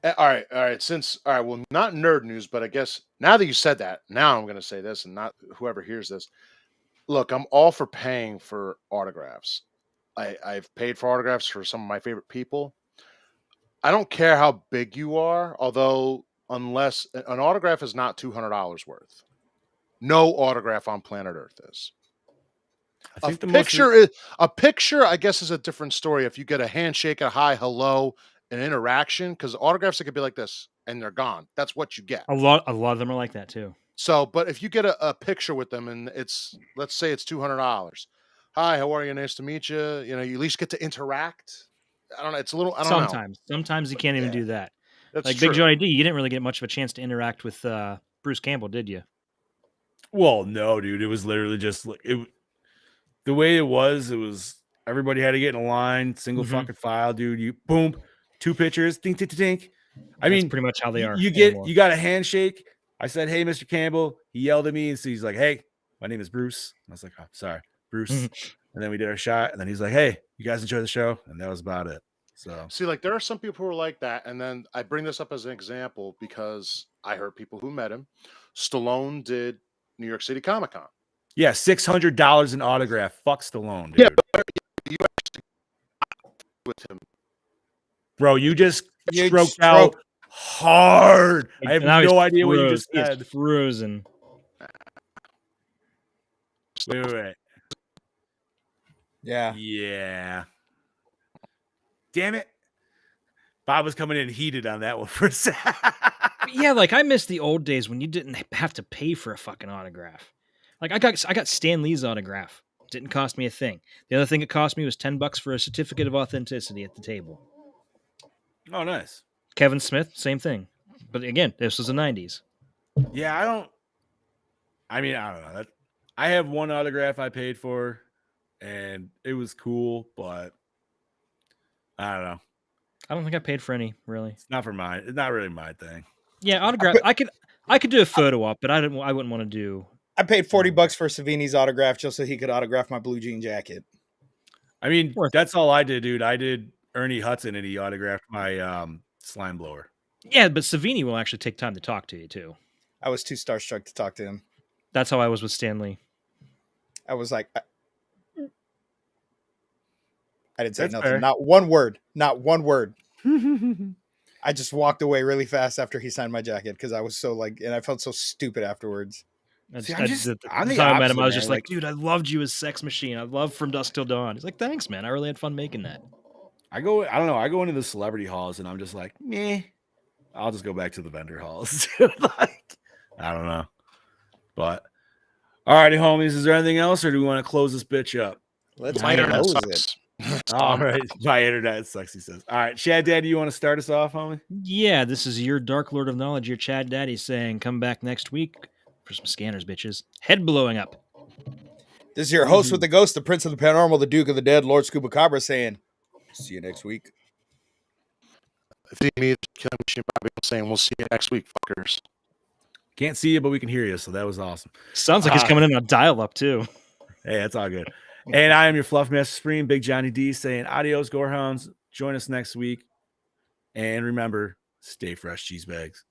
All right. All right. Well, not nerd news, but I guess now that you said that, now I'm going to say this, and not whoever hears this. Look, I'm all for paying for autographs. I've paid for autographs for some of my favorite people. I don't care how big you are, although unless an autograph is not $200 worth. No autograph on planet Earth is. I think A picture, I guess, is a different story. If you get a handshake, a hi, hello, an interaction, because autographs it could be like this and they're gone. That's what you get. A lot of them are like that too. So, but if you get a picture with them and let's say it's $200. Hi, how are you? Nice to meet you. You know, you at least get to interact. I don't know. It's a little. I don't know. Sometimes you can't even Yeah. do that. That's Like true. Big Johnny D, you didn't really get much of a chance to interact with Bruce Campbell, did you? Well, no, dude. It was literally just like it. The way it was everybody had to get in a line, single fucking file, dude. You boom, 2 pictures, ding, ding, ding, ding. I That's mean, pretty much how they are. You got a handshake. I said, "Hey, Mr. Campbell." He yelled at me, and so he's like, "Hey, my name is Bruce." I was like, "Oh, sorry, Bruce." And then we did our shot, and then he's like, "Hey, you guys enjoy the show," and that was about it. So See, like there are some people who are like that, and then I bring this up as an example because I heard people who met him. Stallone did New York City Comic Con. yeah, $600 an autograph. Fuck Stallone, dude. Yeah, but you actually with him. Bro, you just You stroked stroke- out hard. I have Now he's no idea what you froze. just He is said. frozen. Wait. Yeah. Yeah. Damn it. Bob was coming in heated on that one for a second. But yeah, like I miss the old days when you didn't have to pay for a fucking autograph. Like I got Stan Lee's autograph. Didn't cost me a thing. The other thing it cost me was $10 for a certificate of authenticity at the table. Oh, nice. Kevin Smith, same thing. But again, this was the 90s. Yeah, I don't know. I have one autograph I paid for, and it was cool, but I don't know. I don't think I paid for any, really. It's not for mine. It's not really my thing. Yeah, autograph. I could do a photo op, but I wouldn't want to do. I paid $40 for Savini's autograph just so he could autograph my blue jean jacket. I mean, that's all I did, dude. I did Ernie Hudson, and he autographed my slime blower. Yeah, but Savini will actually take time to talk to you too. I was too starstruck to talk to him. That's how I was with Stan Lee. I was like, I didn't say That's nothing. fair. Not one word. Not one word. I just walked away really fast after he signed my jacket because I was so like, and I felt so stupid afterwards. See, I'm the I'm the time I met him, opposite, I was man. just like, dude, I loved you as Sex Machine. I love From Dusk Till Dawn. He's like, thanks, man. I really had fun making that. I don't know. I go into the celebrity halls, and I'm just like, meh. I'll just go back to the vendor halls. Like, I don't know. But all righty, homies. Is there anything else, or do we want to close this bitch up? Let's My internet close sucks. it. All right. My internet sucks, he says. All right. Chad Daddy, you want to start us off, homie? Yeah, this is your Dark Lord of Knowledge, your Chad Daddy saying, come back next week for some scanners, bitches. Head blowing up. This is your host with the ghost, the prince of the paranormal, the duke of the dead, Lord Scuba Cabra, saying, see you next week. If you need Killing Machine Bobby, I'm saying we'll see you next week, fuckers. Can't see you, but we can hear you. So that was awesome. Sounds like he's coming in on dial-up, too. Hey, that's all good. And I am your Fluff Master Supreme, Big Johnny D, saying adios, Gorehounds. Join us next week. And remember, stay fresh, cheese bags.